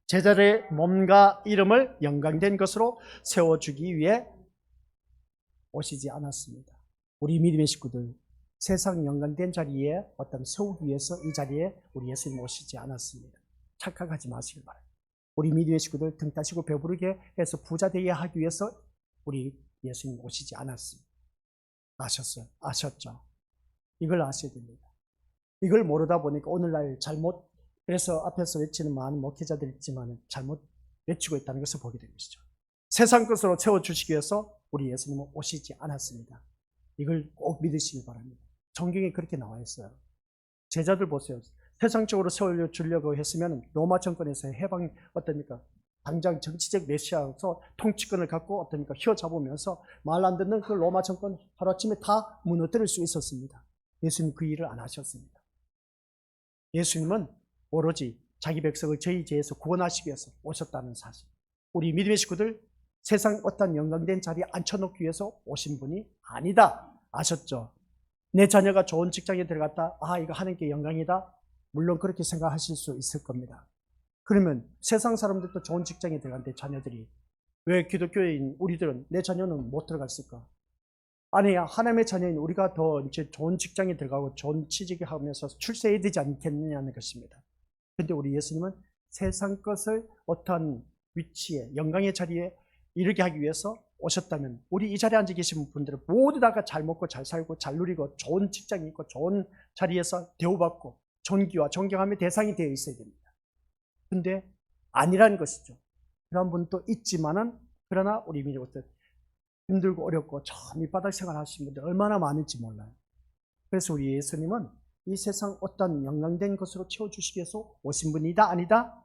제자들의 몸과 이름을 영광된 것으로 세워주기 위해 오시지 않았습니다. 우리 믿음의 식구들 세상 영광된 자리에 어떤 세우기 위해서 이 자리에 우리 예수님 오시지 않았습니다. 착각하지 마시길 바랍니다. 우리 믿음의 식구들 등 따시고 배부르게 해서 부자 되게 하기 위해서 우리 예수님 오시지 않았습니다. 아셨어요? 아셨죠? 이걸 아셔야 됩니다. 이걸 모르다 보니까 오늘날 잘못 그래서 앞에서 외치는 많은 목회자들이 있지만 잘못 외치고 있다는 것을 보게 된 것이죠. 세상 것으로 채워주시기 위해서 우리 예수님은 오시지 않았습니다. 이걸 꼭 믿으시기 바랍니다. 성경에 그렇게 나와 있어요. 제자들 보세요. 세상적으로 세워주려고 했으면 로마 정권에서 해방 어떻습니까? 당장 정치적 메시아로서 통치권을 갖고 어떻습니까? 휘어잡으면서 말 안 듣는 그 로마 정권 하루아침에 다 무너뜨릴 수 있었습니다. 예수님 그 일을 안 하셨습니다. 예수님은 오로지 자기 백성을 저희 죄에서 구원하시기 위해서 오셨다는 사실. 우리 믿음의 식구들 세상 어떤 영광된 자리에 앉혀놓기 위해서 오신 분이 아니다. 아셨죠? 내 자녀가 좋은 직장에 들어갔다. 아, 이거 하나님께 영광이다. 물론 그렇게 생각하실 수 있을 겁니다. 그러면 세상 사람들도 좋은 직장에 들어갔는데 자녀들이 왜 기독교인 우리들은 내 자녀는 못 들어갔을까? 아니, 하나님의 자녀인 우리가 더 이제 좋은 직장에 들어가고 좋은 취직을 하면서 출세해야 되지 않겠느냐는 것입니다. 근데 우리 예수님은 세상 것을 어떤 위치에, 영광의 자리에 이르게 하기 위해서 오셨다면 우리 이 자리에 앉아 계신 분들은 모두 다가 잘 먹고 잘 살고 잘 누리고 좋은 직장이 있고 좋은 자리에서 대우받고 존귀와 존경함의 대상이 되어 있어야 됩니다. 근데 아니라는 것이죠. 그런 분도 있지만은 그러나 우리 민족들 힘들고 어렵고 저 밑바닥 생활하시는 분들 얼마나 많은지 몰라요. 그래서 우리 예수님은 이 세상 어떤 영광된 것으로 채워주시기 위해서 오신 분이다? 아니다?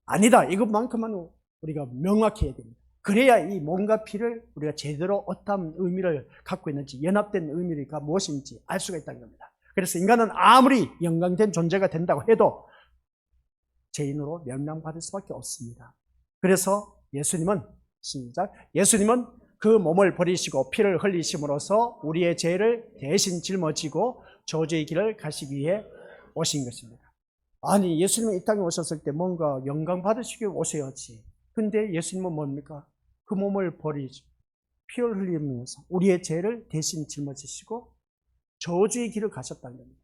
아니다. 이것만큼은 우리가 명확히 해야 됩니다. 그래야 이 몸과 피를 우리가 제대로 어떤 의미를 갖고 있는지 연합된 의미가 무엇인지 알 수가 있다는 겁니다. 그래서 인간은 아무리 영광된 존재가 된다고 해도 죄인으로 멸망받을 수밖에 없습니다. 그래서 예수님은 시작. 예수님은 그 몸을 버리시고 피를 흘리심으로써 우리의 죄를 대신 짊어지고 저주의 길을 가시기 위해 오신 것입니다. 아니, 예수님이 이 땅에 오셨을 때 뭔가 영광 받으시기 위해 오셔야지. 근데 예수님은 뭡니까? 그 몸을 버리시고 피를 흘리면서 우리의 죄를 대신 짊어지시고 저주의 길을 가셨다는 겁니다.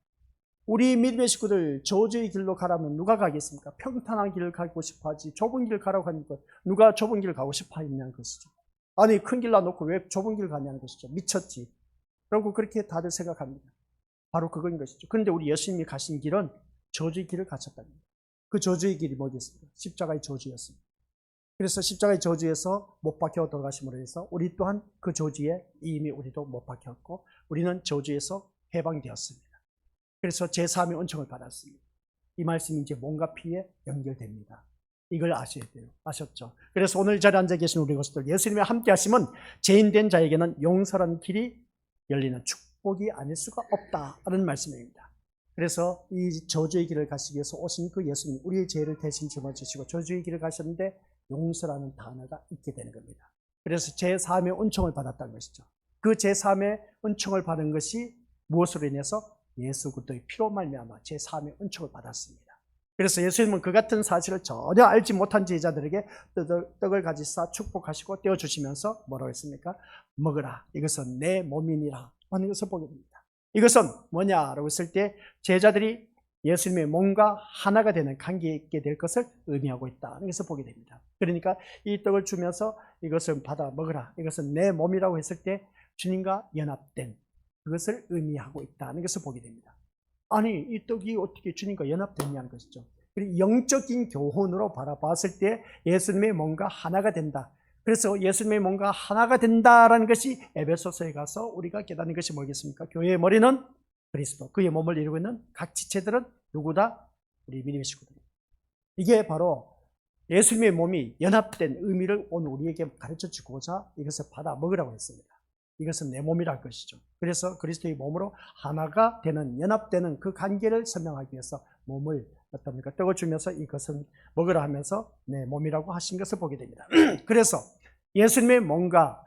우리 믿음의 식구들 저주의 길로 가라면 누가 가겠습니까? 평탄한 길을 가고 싶어 하지 좁은 길 가라고 하니까 누가 좁은 길 가고 싶어 했냐는 것이죠. 아니, 큰 길 놔놓고 왜 좁은 길 가냐는 것이죠. 미쳤지. 그리고 그렇게 다들 생각합니다. 바로 그거인 것이죠. 그런데 우리 예수님이 가신 길은 저주의 길을 가셨다는 겁니다. 그 저주의 길이 뭐겠습니까? 십자가의 저주였습니다. 그래서 십자가의 저주에서 못 박혀 돌아가심으로 해서 우리 또한 그 저주에 이미 우리도 못 박혔고 우리는 저주에서 해방되었습니다. 그래서 제3의 은총을 받았습니다. 이 말씀이 이제 몸과 피에 연결됩니다. 이걸 아셔야 돼요. 아셨죠? 그래서 오늘 이 자리에 앉아 계신 우리 것들 예수님과 함께 하시면 죄인된 자에게는 용서라는 길이 열리는 축복이 아닐 수가 없다는 말씀입니다. 그래서 이 저주의 길을 가시기 위해서 오신 그 예수님, 우리의 죄를 대신 짊어지시고 저주의 길을 가셨는데 용서라는 단어가 있게 되는 겁니다. 그래서 제3의 은총을 받았다는 것이죠. 그 제3의 은총을 받은 것이 무엇으로 인해서 예수 그리스도의 피로 말미암아 제3의 은총을 받았습니다. 그래서 예수님은 그 같은 사실을 전혀 알지 못한 제자들에게 떡을 가지사 축복하시고 떼어주시면서 뭐라고 했습니까? 먹으라. 이것은 내 몸이니라 하는 것을 보게 됩니다. 이것은 뭐냐라고 했을 때 제자들이 예수님의 몸과 하나가 되는 관계에 있게 될 것을 의미하고 있다는 것을 보게 됩니다. 그러니까 이 떡을 주면서 이것을 받아 먹으라. 이것은 내 몸이라고 했을 때 주님과 연합된 그것을 의미하고 있다는 것을 보게 됩니다. 아니, 이 떡이 어떻게 주님과 연합됐냐는 것이죠. 그리고 영적인 교훈으로 바라봤을 때 예수님의 몸과 하나가 된다. 그래서 예수님의 몸과 하나가 된다라는 것이 에베소서에 가서 우리가 깨닫는 것이 뭐겠습니까? 교회의 머리는 그리스도, 그의 몸을 이루고 있는 각 지체들은 누구다? 우리 믿음의 식구들입니다. 이게 바로 예수님의 몸이 연합된 의미를 오늘 우리에게 가르쳐주고자 이것을 받아 먹으라고 했습니다. 이것은 내 몸이라 할 것이죠. 그래서 그리스도의 몸으로 하나가 되는, 연합되는 그 관계를 설명하기 위해서 몸을 어떻습니까? 떡을 주면서 이것은 먹으라 하면서 내 몸이라고 하신 것을 보게 됩니다. 그래서 예수님의 몸과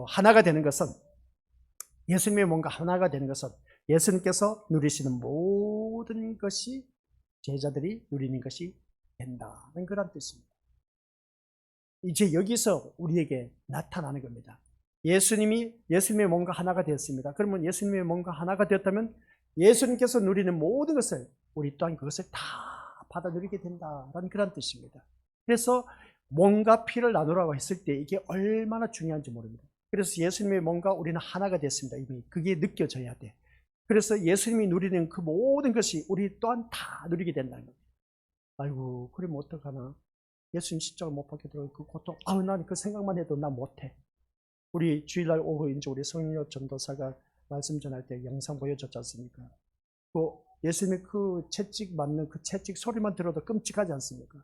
하나가 되는 것은, 예수님의 몸과 하나가 되는 것은 예수님께서 누리시는 모든 것이 제자들이 누리는 것이 된다는 그런 뜻입니다. 이제 여기서 우리에게 나타나는 겁니다. 예수님의 몸과 하나가 되었습니다. 그러면 예수님의 몸과 하나가 되었다면 예수님께서 누리는 모든 것을 우리 또한 그것을 다 받아 누리게 된다는 그런 뜻입니다. 그래서 몸과 피를 나누라고 했을 때 이게 얼마나 중요한지 모릅니다. 그래서 예수님의 몸과 우리는 하나가 됐습니다. 이미 그게 느껴져야 돼. 그래서 예수님이 누리는 그 모든 것이 우리 또한 다 누리게 된다는 겁니다. 아이고, 그러면 어떡하나? 예수님 십자가 못 박혀 들어간 그 고통, 난 그 생각만 해도 나 못해. 우리 주일날 오후 이제 우리 성령 전도사가 말씀 전할 때 영상 보여줬지 않습니까? 그 예수님의 그 채찍 맞는 그 채찍 소리만 들어도 끔찍하지 않습니까?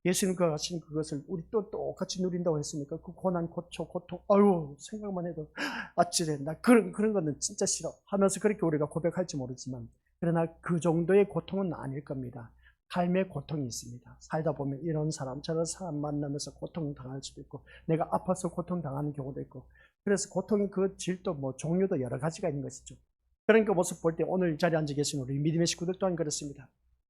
예수님과 하신 그것을 우리 또 똑같이 누린다고 했습니까? 그 고난, 고통, 아유, 생각만 해도 아찔해. 나 그런 거는 진짜 싫어. 하면서 그렇게 우리가 고백할지 모르지만, 그러나 그 정도의 고통은 아닐 겁니다. 삶의 고통이 있습니다. 살다 보면 이런 사람, 저런 사람 만나면서 고통당할 수도 있고, 내가 아파서 고통당하는 경우도 있고, 그래서 고통의 그 질도 종류도 여러 가지가 있는 것이죠. 그런 그 모습 볼 때 오늘 이 자리에 앉아 계신 우리 믿음의 식구들 또한 그렇습니다.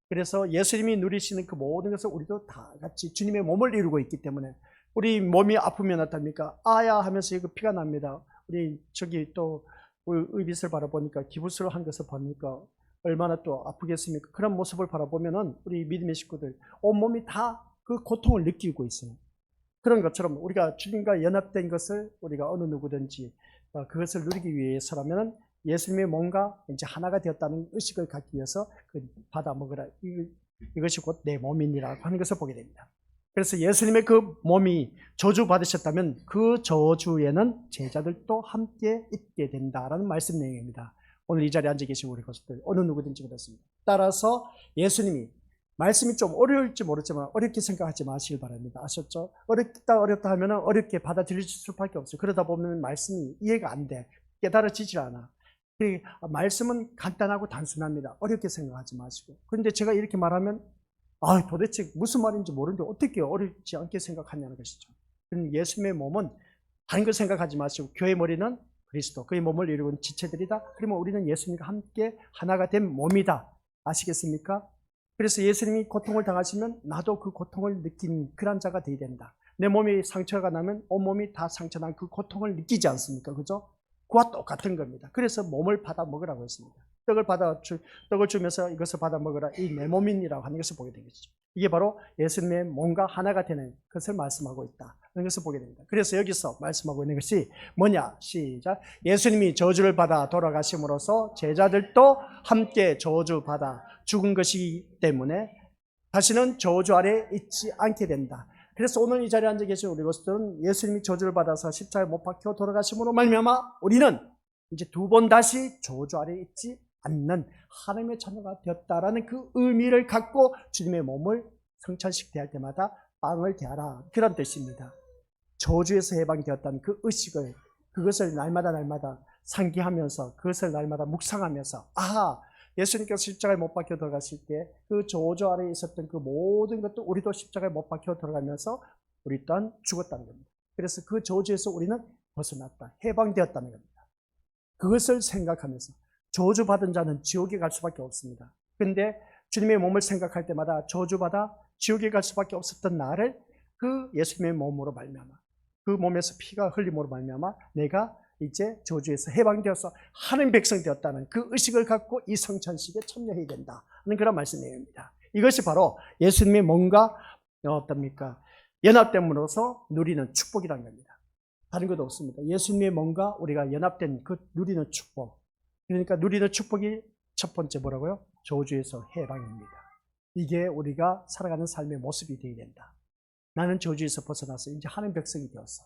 그래서 예수님이 누리시는 그 모든 것을 우리도 다 같이 주님의 몸을 이루고 있기 때문에 우리 몸이 아프면 어떻습니까? 아야 하면서 이거 피가 납니다. 우리 저기 또 의빗을 바라보니까 기부스를 한 것을 보니까 얼마나 또 아프겠습니까? 그런 모습을 바라보면은 우리 믿음의 식구들 온몸이 다 그 고통을 느끼고 있어요. 그런 것처럼 우리가 주님과 연합된 것을 우리가 어느 누구든지 그것을 누리기 위해서라면 예수님의 몸과 이제 하나가 되었다는 의식을 갖기 위해서 받아 먹으라. 이것이 곧 내 몸이니라고 하는 것을 보게 됩니다. 그래서 예수님의 그 몸이 저주 받으셨다면 그 저주에는 제자들도 함께 있게 된다라는 말씀 내용입니다. 오늘 이 자리에 앉아 계신 우리 것들 어느 누구든지 그렇습니다. 따라서 예수님이 말씀이 좀 어려울지 모르지만 어렵게 생각하지 마시길 바랍니다. 아셨죠? 어렵다 하면 어렵게 받아들일 수밖에 없어요. 그러다 보면 말씀이 이해가 안 돼. 깨달아지질 않아. 말씀은 간단하고 단순합니다. 어렵게 생각하지 마시고. 그런데 제가 이렇게 말하면 도대체 무슨 말인지 모르는데 어떻게 어렵지 않게 생각하냐는 것이죠. 예수님의 몸은 다른 걸 생각하지 마시고 교회 머리는 그리스도, 그의 몸을 이루는 지체들이다. 그러면 우리는 예수님과 함께 하나가 된 몸이다. 아시겠습니까? 그래서 예수님이 고통을 당하시면 나도 그 고통을 느낀 그런 자가 되어야 된다. 내 몸이 상처가 나면 온몸이 다 상처난 그 고통을 느끼지 않습니까? 그죠? 그와 똑같은 겁니다. 그래서 몸을 받아 먹으라고 했습니다. 떡을 주면서 이것을 받아 먹으라. 이 내 몸이니라고 하는 것을 보게 되겠죠. 이게 바로 예수님의 몸과 하나가 되는 것을 말씀하고 있다. 하는 것을 보게 됩니다. 그래서 여기서 말씀하고 있는 것이 뭐냐? 시작. 예수님이 저주를 받아 돌아가심으로써 제자들도 함께 저주받아 죽은 것이기 때문에 다시는 저주 아래 있지 않게 된다. 그래서 오늘 이 자리에 앉아 계신 우리 것들은 예수님이 저주를 받아서 십자가에 못 박혀 돌아가심으로 말미암아 우리는 이제 두 번 다시 저주 아래 있지 않는 하나님의 자녀가 되었다라는 그 의미를 갖고 주님의 몸을 성찬식 대할 때마다 빵을 대하라. 그런 뜻입니다. 저주에서 해방되었다는 그 의식을, 그것을 날마다 상기하면서 그것을 날마다 묵상하면서 예수님께서 십자가에 못 박혀 들어가실 때 그 저주 아래에 있었던 그 모든 것도 우리도 십자가에 못 박혀 들어가면서 우리 또한 죽었다는 겁니다. 그래서 그 저주에서 우리는 벗어났다, 해방되었다는 겁니다. 그것을 생각하면서 저주받은 자는 지옥에 갈 수밖에 없습니다. 그런데 주님의 몸을 생각할 때마다 저주받아 지옥에 갈 수밖에 없었던 나를 그 예수님의 몸으로 말미암아, 그 몸에서 피가 흘림으로 말미암아 내가 이제 저주에서 해방되어서 하나님 백성 되었다는 그 의식을 갖고 이 성찬식에 참여해야 된다 하는 그런 말씀 내용입니다. 이것이 바로 예수님의 몸과 어떻습니까? 연합됨으로써 누리는 축복이라는 겁니다. 다른 것도 없습니다. 예수님의 몸과 우리가 연합된 그 누리는 축복. 그러니까 누리는 축복이 첫 번째 뭐라고요? 저주에서 해방입니다. 이게 우리가 살아가는 삶의 모습이 되어야 된다. 나는 저주에서 벗어나서 이제 하나님 백성이 되었어.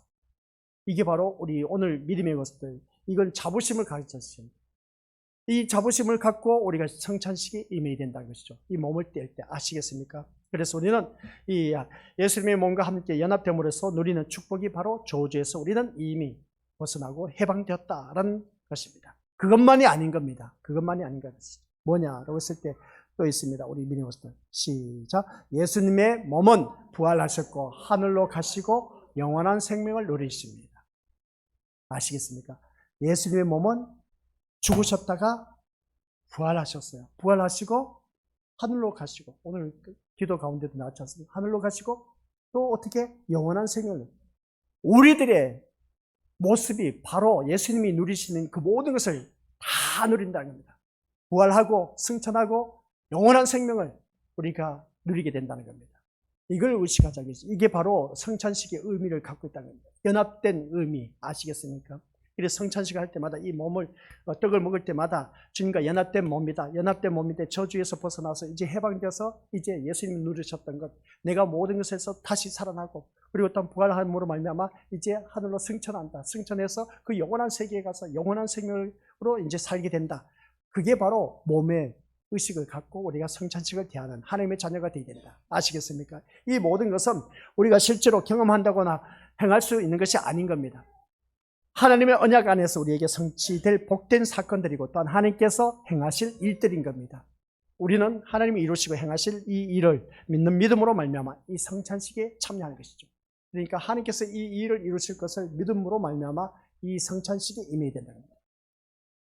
이게 바로 우리 오늘 믿음의 것들, 이건 자부심을 가르쳤습니다. 이 자부심을 갖고 우리가 성찬식에 임해야 된다는 것이죠. 이 몸을 뗄 때 아시겠습니까? 그래서 우리는 이 예수님의 몸과 함께 연합됨으로써 누리는 축복이 바로 저주에서 우리는 이미 벗어나고 해방되었다라는 것입니다. 그것만이 아닌 겁니다. 그것만이 아닌 것이죠. 뭐냐라고 했을 때 또 있습니다. 우리 믿음의 것들 시작. 예수님의 몸은 부활하셨고 하늘로 가시고 영원한 생명을 누리십니다. 아시겠습니까? 예수님의 몸은 죽으셨다가 부활하셨어요. 부활하시고 하늘로 가시고, 오늘 기도 가운데도 나왔지 않습니까? 하늘로 가시고 또 어떻게 영원한 생명을, 우리들의 모습이 바로 예수님이 누리시는 그 모든 것을 다 누린다는 겁니다. 부활하고 승천하고 영원한 생명을 우리가 누리게 된다는 겁니다. 이걸 의식하자겠죠. 이게 바로 성찬식의 의미를 갖고 있다는 겁니다. 연합된 의미 아시겠습니까? 그래서 성찬식을 할 때마다 이 몸을, 떡을 먹을 때마다 주님과 연합된 몸이다. 연합된 몸인데 저주에서 벗어나서 이제 해방되어서 이제 예수님이 누리셨던 것, 내가 모든 것에서 다시 살아나고, 그리고 또 부활함으로 말미암아 이제 하늘로 승천한다. 승천해서 그 영원한 세계에 가서 영원한 생명으로 이제 살게 된다. 그게 바로 몸의 의식을 갖고 우리가 성찬식을 대하는 하나님의 자녀가 되어야 된다. 아시겠습니까? 이 모든 것은 우리가 실제로 경험한다거나 행할 수 있는 것이 아닌 겁니다. 하나님의 언약 안에서 우리에게 성취될 복된 사건들이고 또한 하나님께서 행하실 일들인 겁니다. 우리는 하나님이 이루시고 행하실 이 일을 믿는 믿음으로 말미암아 이 성찬식에 참여하는 것이죠. 그러니까 하나님께서 이 일을 이루실 것을 믿음으로 말미암아 이 성찬식에 임해야 된다는 겁니다.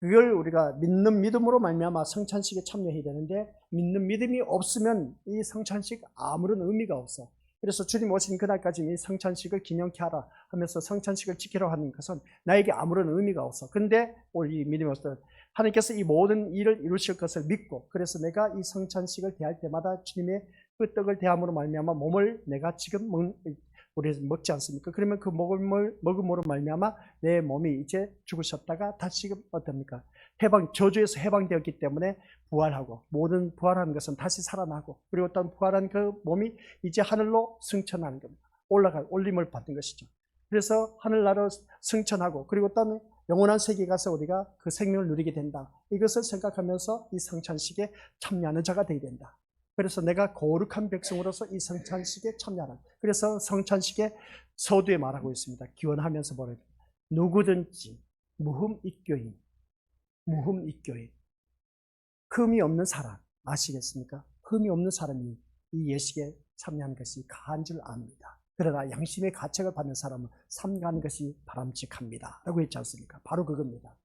그걸 우리가 믿는 믿음으로 말미암아 성찬식에 참여해야 되는데, 믿는 믿음이 없으면 이 성찬식 아무런 의미가 없어. 그래서 주님 오신 그날까지 이 성찬식을 기념케 하라 하면서 성찬식을 지키라고 하는 것은 나에게 아무런 의미가 없어. 그런데 우리 믿음의 것들, 하나님께서 이 모든 일을 이루실 것을 믿고, 그래서 내가 이 성찬식을 대할 때마다 주님의 그 떡을 대함으로 말미암아 몸을 내가 지금 우리 먹지 않습니까? 그러면 그 먹음으로 말미암아 내 몸이 이제 죽으셨다가 다시 어떻습니까? 저주에서 해방되었기 때문에 부활하고, 모든 부활하는 것은 다시 살아나고, 그리고 또 부활한 그 몸이 이제 하늘로 승천하는 겁니다. 올림을 받는 것이죠. 그래서 하늘나라로 승천하고, 그리고 또 영원한 세계에 가서 우리가 그 생명을 누리게 된다. 이것을 생각하면서 이 성찬식에 참여하는 자가 되어야 된다. 그래서 내가 거룩한 백성으로서 이 성찬식에 참여하라. 그래서 성찬식에 서두에 말하고 있습니다. 기원하면서 뭐래요? 누구든지 무흠입교인, 흠이 없는 사람 아시겠습니까? 흠이 없는 사람이 이 예식에 참여하는 것이 가한 줄 압니다. 그러나 양심의 가책을 받는 사람은 삼가하는 것이 바람직합니다 라고 했지 않습니까? 바로 그겁니다.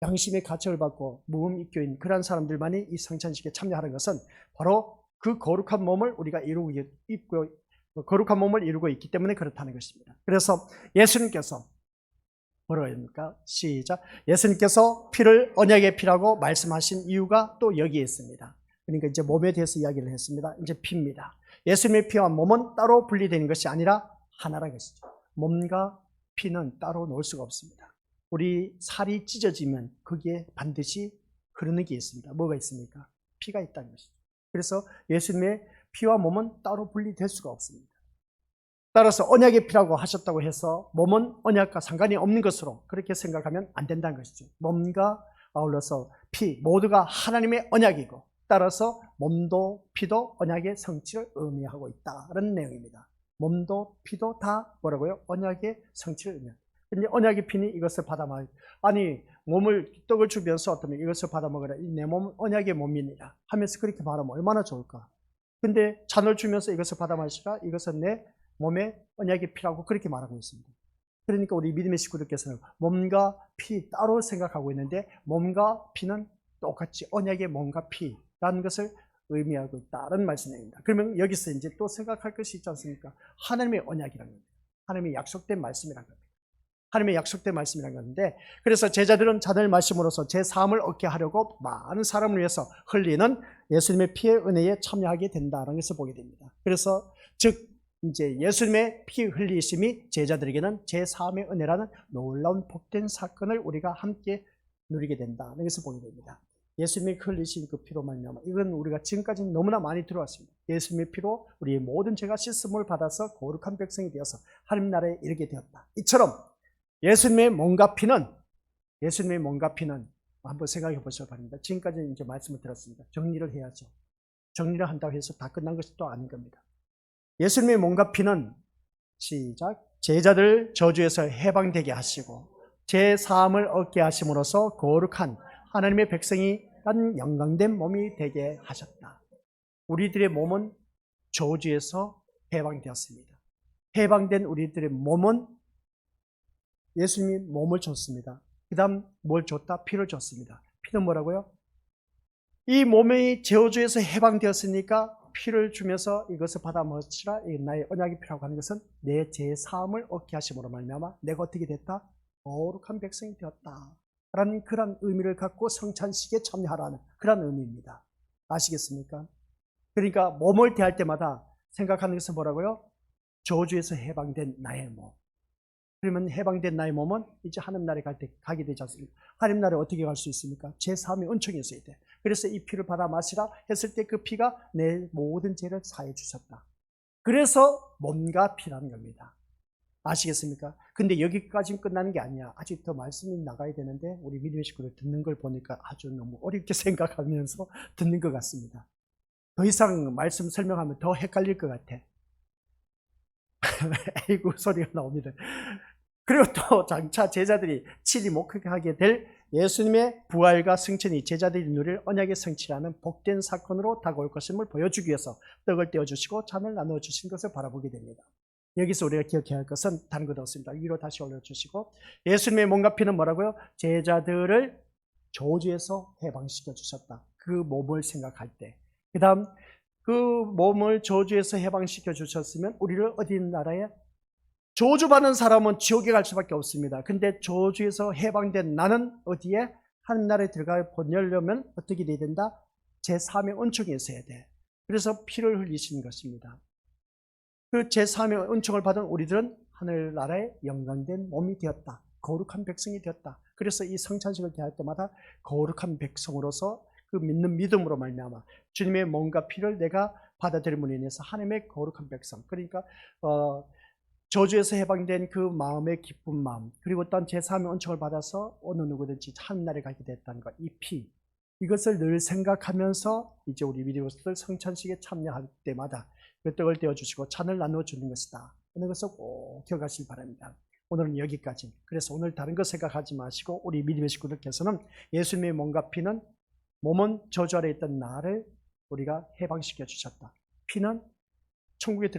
양심의 가책을 받고 무흠입교인 그러한 사람들만이 이 성찬식에 참여하는 것은 바로 그 거룩한 몸을 우리가 거룩한 몸을 이루고 있기 때문에 그렇다는 것입니다. 그래서 예수님께서 뭐라고 합니까? 시작. 예수님께서 피를 언약의 피라고 말씀하신 이유가 또 여기에 있습니다. 그러니까 이제 몸에 대해서 이야기를 했습니다. 이제 피입니다. 예수님의 피와 몸은 따로 분리되는 것이 아니라 하나라는 것이죠. 몸과 피는 따로 놓을 수가 없습니다. 우리 살이 찢어지면 거기에 반드시 흐르는 게 있습니다. 뭐가 있습니까? 피가 있다는 것이죠. 그래서 예수님의 피와 몸은 따로 분리될 수가 없습니다. 따라서 언약의 피라고 하셨다고 해서 몸은 언약과 상관이 없는 것으로 그렇게 생각하면 안 된다는 것이죠. 몸과 아울러서 피 모두가 하나님의 언약이고, 따라서 몸도 피도 언약의 성취를 의미하고 있다는 내용입니다. 몸도 피도 다 뭐라고요? 언약의 성취를 의미합니다. 근데 언약의 피니 이것을 받아 먹어라. 아니, 떡을 주면서 어떠면 이것을 받아 먹어라. 내 몸은 언약의 몸이니라 하면서 그렇게 말하면 얼마나 좋을까? 근데 잔을 주면서 이것을 받아 마시라. 이것은 내 몸의 언약의 피라고 그렇게 말하고 있습니다. 그러니까 우리 믿음의 식구들께서는 몸과 피 따로 생각하고 있는데, 몸과 피는 똑같이 언약의 몸과 피라는 것을 의미하고 있다는 말씀입니다. 그러면 여기서 이제 또 생각할 것이 있지 않습니까? 하나님의 언약이라는 겁니다. 하나님의 약속된 말씀이라는 겁니다. 하나님의 약속된 말씀이라는 건데, 그래서 제자들은 잔을 마심으로써 제 삶을 얻게 하려고 많은 사람을 위해서 흘리는 예수님의 피의 은혜에 참여하게 된다는 것을 보게 됩니다. 그래서 즉 이제 예수님의 피 흘리심이 제자들에게는 제 삶의 은혜라는 놀라운 복된 사건을 우리가 함께 누리게 된다는 것을 보게 됩니다. 예수님이 흘리신 그 피로 말미암아, 이건 우리가 지금까지 너무나 많이 들어왔습니다. 예수님의 피로 우리의 모든 죄가 씻음을 받아서 거룩한 백성이 되어서 하나님 나라에 이르게 되었다. 이처럼 예수님의 몸과 피는 한번 생각해 보시기 바랍니다. 지금까지 이제 말씀을 들었습니다. 정리를 해야죠. 정리를 한다고 해서 다 끝난 것이 또 아닌 겁니다. 예수님의 몸과 피는 시작, 제자들 저주에서 해방되게 하시고 제 사함을 얻게 하심으로써 거룩한 하나님의 백성이 난 영광된 몸이 되게 하셨다. 우리들의 몸은 저주에서 해방되었습니다. 해방된 우리들의 몸은 예수님이 몸을 줬습니다. 그 다음 뭘 줬다? 피를 줬습니다. 피는 뭐라고요? 이 몸이 저주에서 해방되었으니까 피를 주면서 이것을 받아 먹으시라. 나의 언약의 피라고 하는 것은 내 죄사함을 얻게 하심으로 말미암아 내가 어떻게 됐다? 거룩한 백성이 되었다 라는 그런 의미를 갖고 성찬식에 참여하라는 그런 의미입니다. 아시겠습니까? 그러니까 몸을 대할 때마다 생각하는 것은 뭐라고요? 저주에서 해방된 나의 몸. 그러면 해방된 나의 몸은 이제 하나님 나라에 가게 되지 않습니까? 하나님 나라에 어떻게 갈 수 있습니까? 제3의 은총이 있어야 돼. 그래서 이 피를 받아 마시라 했을 때 그 피가 내 모든 죄를 사해 주셨다. 그래서 몸과 피라는 겁니다. 아시겠습니까? 근데 여기까지는 끝나는 게 아니야. 아직 더 말씀이 나가야 되는데 우리 믿음의 식구들 듣는 걸 보니까 아주 너무 어렵게 생각하면서 듣는 것 같습니다. 더 이상 말씀 설명하면 더 헷갈릴 것 같아. 아이고 소리가 나옵니다. 그리고 또 장차 제자들이 친히 목격하게 될 예수님의 부활과 승천이 제자들이 누릴 언약의 성취라는 복된 사건으로 다가올 것임을 보여주기 위해서 떡을 떼어주시고 잔을 나눠주신 것을 바라보게 됩니다. 여기서 우리가 기억해야 할 것은 다른 것 없습니다. 위로 다시 올려주시고, 예수님의 몸과 피는 뭐라고요? 제자들을 저주에서 해방시켜 주셨다. 그 몸을 생각할 때, 그 다음 그 몸을 저주에서 해방시켜 주셨으면 우리를 어디 나라에? 저주받는 사람은 지옥에 갈 수밖에 없습니다. 근데 저주에서 해방된 나는 어디에? 하나님 나라에 들어가 보내려면 어떻게 돼야 된다? 제3의 은총이 있어야 돼. 그래서 피를 흘리신 것입니다. 그 제3의 은총을 받은 우리들은 하늘나라의 영광된 몸이 되었다. 거룩한 백성이 되었다. 그래서 이 성찬식을 대할 때마다 거룩한 백성으로서 그 믿는 믿음으로 말미암아 주님의 몸과 피를 내가 받아들임으로 인해서 하나님의 거룩한 백성, 그러니까 저주에서 해방된 그 마음의 기쁜 마음, 그리고 또한 제3의 은총을 받아서 어느 누구든지 하늘나라에 가게 됐다는 것, 이 피, 이것을 늘 생각하면서 이제 우리 믿음으로서 성찬식에 참여할 때마다 그 떡을 떼어주시고 잔을 나눠주는 것이다. 이런 것을 꼭 기억하시기 바랍니다. 오늘은 여기까지. 그래서 오늘 다른 거 생각하지 마시고 우리 믿음의 식구들께서는 예수님의 몸과 피는, 몸은 저주 아래 있던 나를 우리가 해방시켜 주셨다. 피는 천국에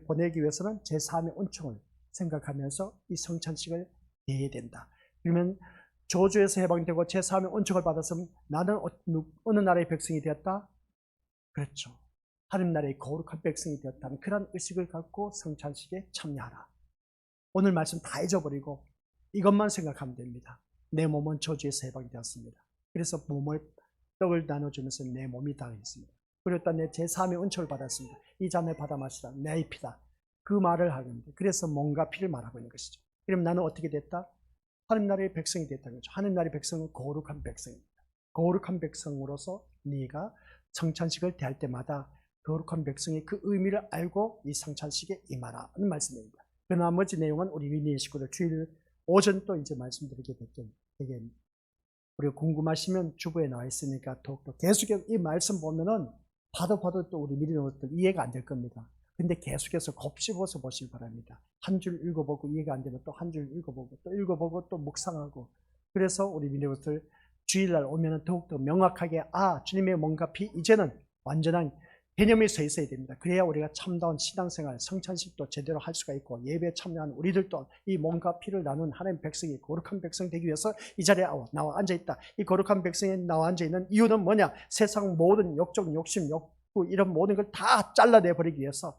보내기 위해서는 제3의 은총을 생각하면서 이 성찬식을 대해야 된다. 그러면 저주에서 해방되고 제3의 은총을 받았으면 나는 어느 나라의 백성이 되었다? 그렇죠. 하나님 나라의 거룩한 백성이 되었다는 그런 의식을 갖고 성찬식에 참여하라. 오늘 말씀 다 잊어버리고 이것만 생각하면 됩니다. 내 몸은 저주에서 해방되었습니다. 그래서 떡을 나눠주면서 내 몸이 당했습니다. 그리고 또 내 제3의 은총을 받았습니다. 이 잔을 받아 마시라. 내 피다. 그 말을 하는데, 그래서 몸과 피를 말하고 있는 것이죠. 그럼 나는 어떻게 됐다? 하나님 나라의 백성이 됐다는 거죠. 하나님 나라의 백성은 거룩한 백성입니다. 거룩한 백성으로서 네가 성찬식을 대할 때마다 거룩한 백성의 그 의미를 알고 이 성찬식에 임하라 는 말씀입니다. 그 나머지 내용은 우리 위니의 식구들 주일 오전 또 이제 말씀드리게 되겠습니다. 그리고 궁금하시면 주부에 나와 있으니까 더욱더 계속해서 이 말씀 보면은 봐도 또 우리 믿음의 것들 이해가 안 될 겁니다. 근데 계속해서 곱씹어서 보시기 바랍니다. 한 줄 읽어보고 이해가 안 되면 또 한 줄 읽어보고 또 묵상하고, 그래서 우리 믿음의 것들 주일날 오면은 더욱더 명확하게 주님의 몸과 피, 이제는 완전한 개념이 서 있어야 됩니다. 그래야 우리가 참다운 신앙생활, 성찬식도 제대로 할 수가 있고 예배에 참여한 우리들도 이 몸과 피를 나눈 하나님 백성이 거룩한 백성 되기 위해서 이 자리에 나와 앉아있다. 이 거룩한 백성이 나와 앉아있는 이유는 뭐냐? 세상 모든 욕정, 욕심, 욕구 이런 모든 걸 다 잘라내버리기 위해서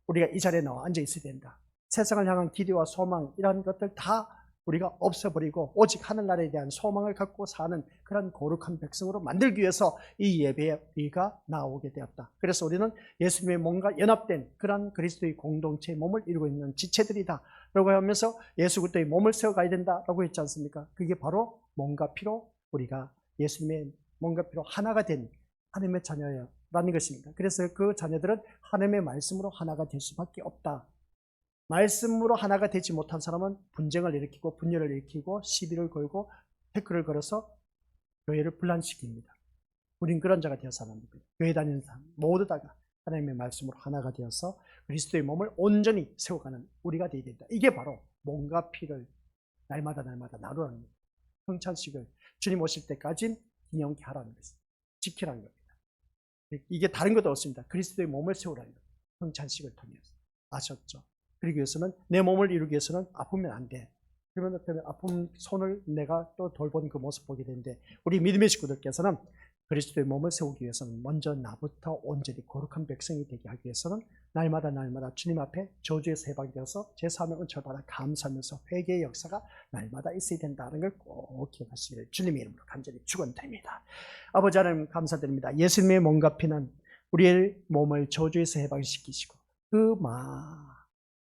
우리가 이 자리에 나와 앉아있어야 된다. 세상을 향한 기대와 소망 이런 것들 다 우리가 없애버리고 오직 하늘나라에 대한 소망을 갖고 사는 그런 거룩한 백성으로 만들기 위해서 이 예배에 우리가 나오게 되었다. 그래서 우리는 예수님의 몸과 연합된 그런 그리스도의 공동체의 몸을 이루고 있는 지체들이다 라고 하면서 예수 그리스도의 몸을 세워가야 된다라고 했지 않습니까? 그게 바로 몸과 피로 우리가 예수님의 몸과 피로 하나가 된 하나님의 자녀라는 것입니다. 그래서 그 자녀들은 하나님의 말씀으로 하나가 될 수밖에 없다. 말씀으로 하나가 되지 못한 사람은 분쟁을 일으키고 분열을 일으키고 시비를 걸고 태클을 걸어서 교회를 분란시킵니다. 우린 그런 자가 되어서 하는 겁니다. 교회 다니는 사람 모두 다가 하나님의 말씀으로 하나가 되어서 그리스도의 몸을 온전히 세워가는 우리가 되어야 된다. 이게 바로 몸과 피를 날마다 나누라는 겁니다. 성찬식을 주님 오실 때까지 기념케 하라는 것입니다. 지키라는 겁니다. 이게 다른 것도 없습니다. 그리스도의 몸을 세우라는 겁니다. 성찬식을 통해서. 아셨죠? 그러기 위해서는 내 몸을 이루기 위해서는 아프면 안 돼. 그러면 아픈 손을 내가 또 돌보는 그 모습 보게 되는데 우리 믿음의 식구들께서는 그리스도의 몸을 세우기 위해서는 먼저 나부터 온전히 거룩한 백성이 되게 하기 위해서는 날마다 주님 앞에 저주에서 해방되어서 제3의 은총을 받아 감사하면서 회개의 역사가 날마다 있어야 된다는 걸 꼭 기억하시기를 주님의 이름으로 간절히 축원드립니다. 아버지 하나님 감사드립니다. 예수님의 몸과 피는 우리의 몸을 저주에서 해방시키시고 그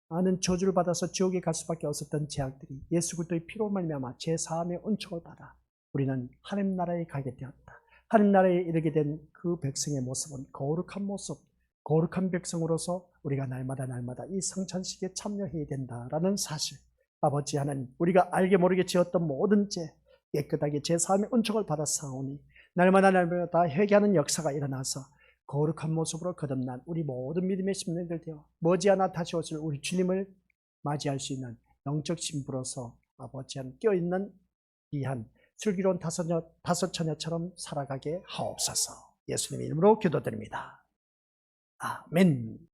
많은 저주를 받아서 지옥에 갈 수밖에 없었던 죄악들이 예수 그리스도의 피로 말미암아 제3의 은총을 받아 우리는 하나님 나라에 가게 되었다. 하나님 나라에 이르게 된 그 백성의 모습은 거룩한 모습, 거룩한 백성으로서 우리가 날마다 이 성찬식에 참여해야 된다라는 사실. 아버지 하나님, 우리가 알게 모르게 지었던 모든 죄 깨끗하게 제3의 은총을 받았사오니 날마다 회개하는 역사가 일어나서 거룩한 모습으로 거듭난 우리 모든 믿음의 심령들 되어 머지않아 다시 오실 우리 주님을 맞이할 수 있는 영적 신부로서 아버지 한 껴있는 귀한 슬기로운 다섯 처녀처럼 살아가게 하옵소서. 예수님의 이름으로 기도드립니다. 아멘.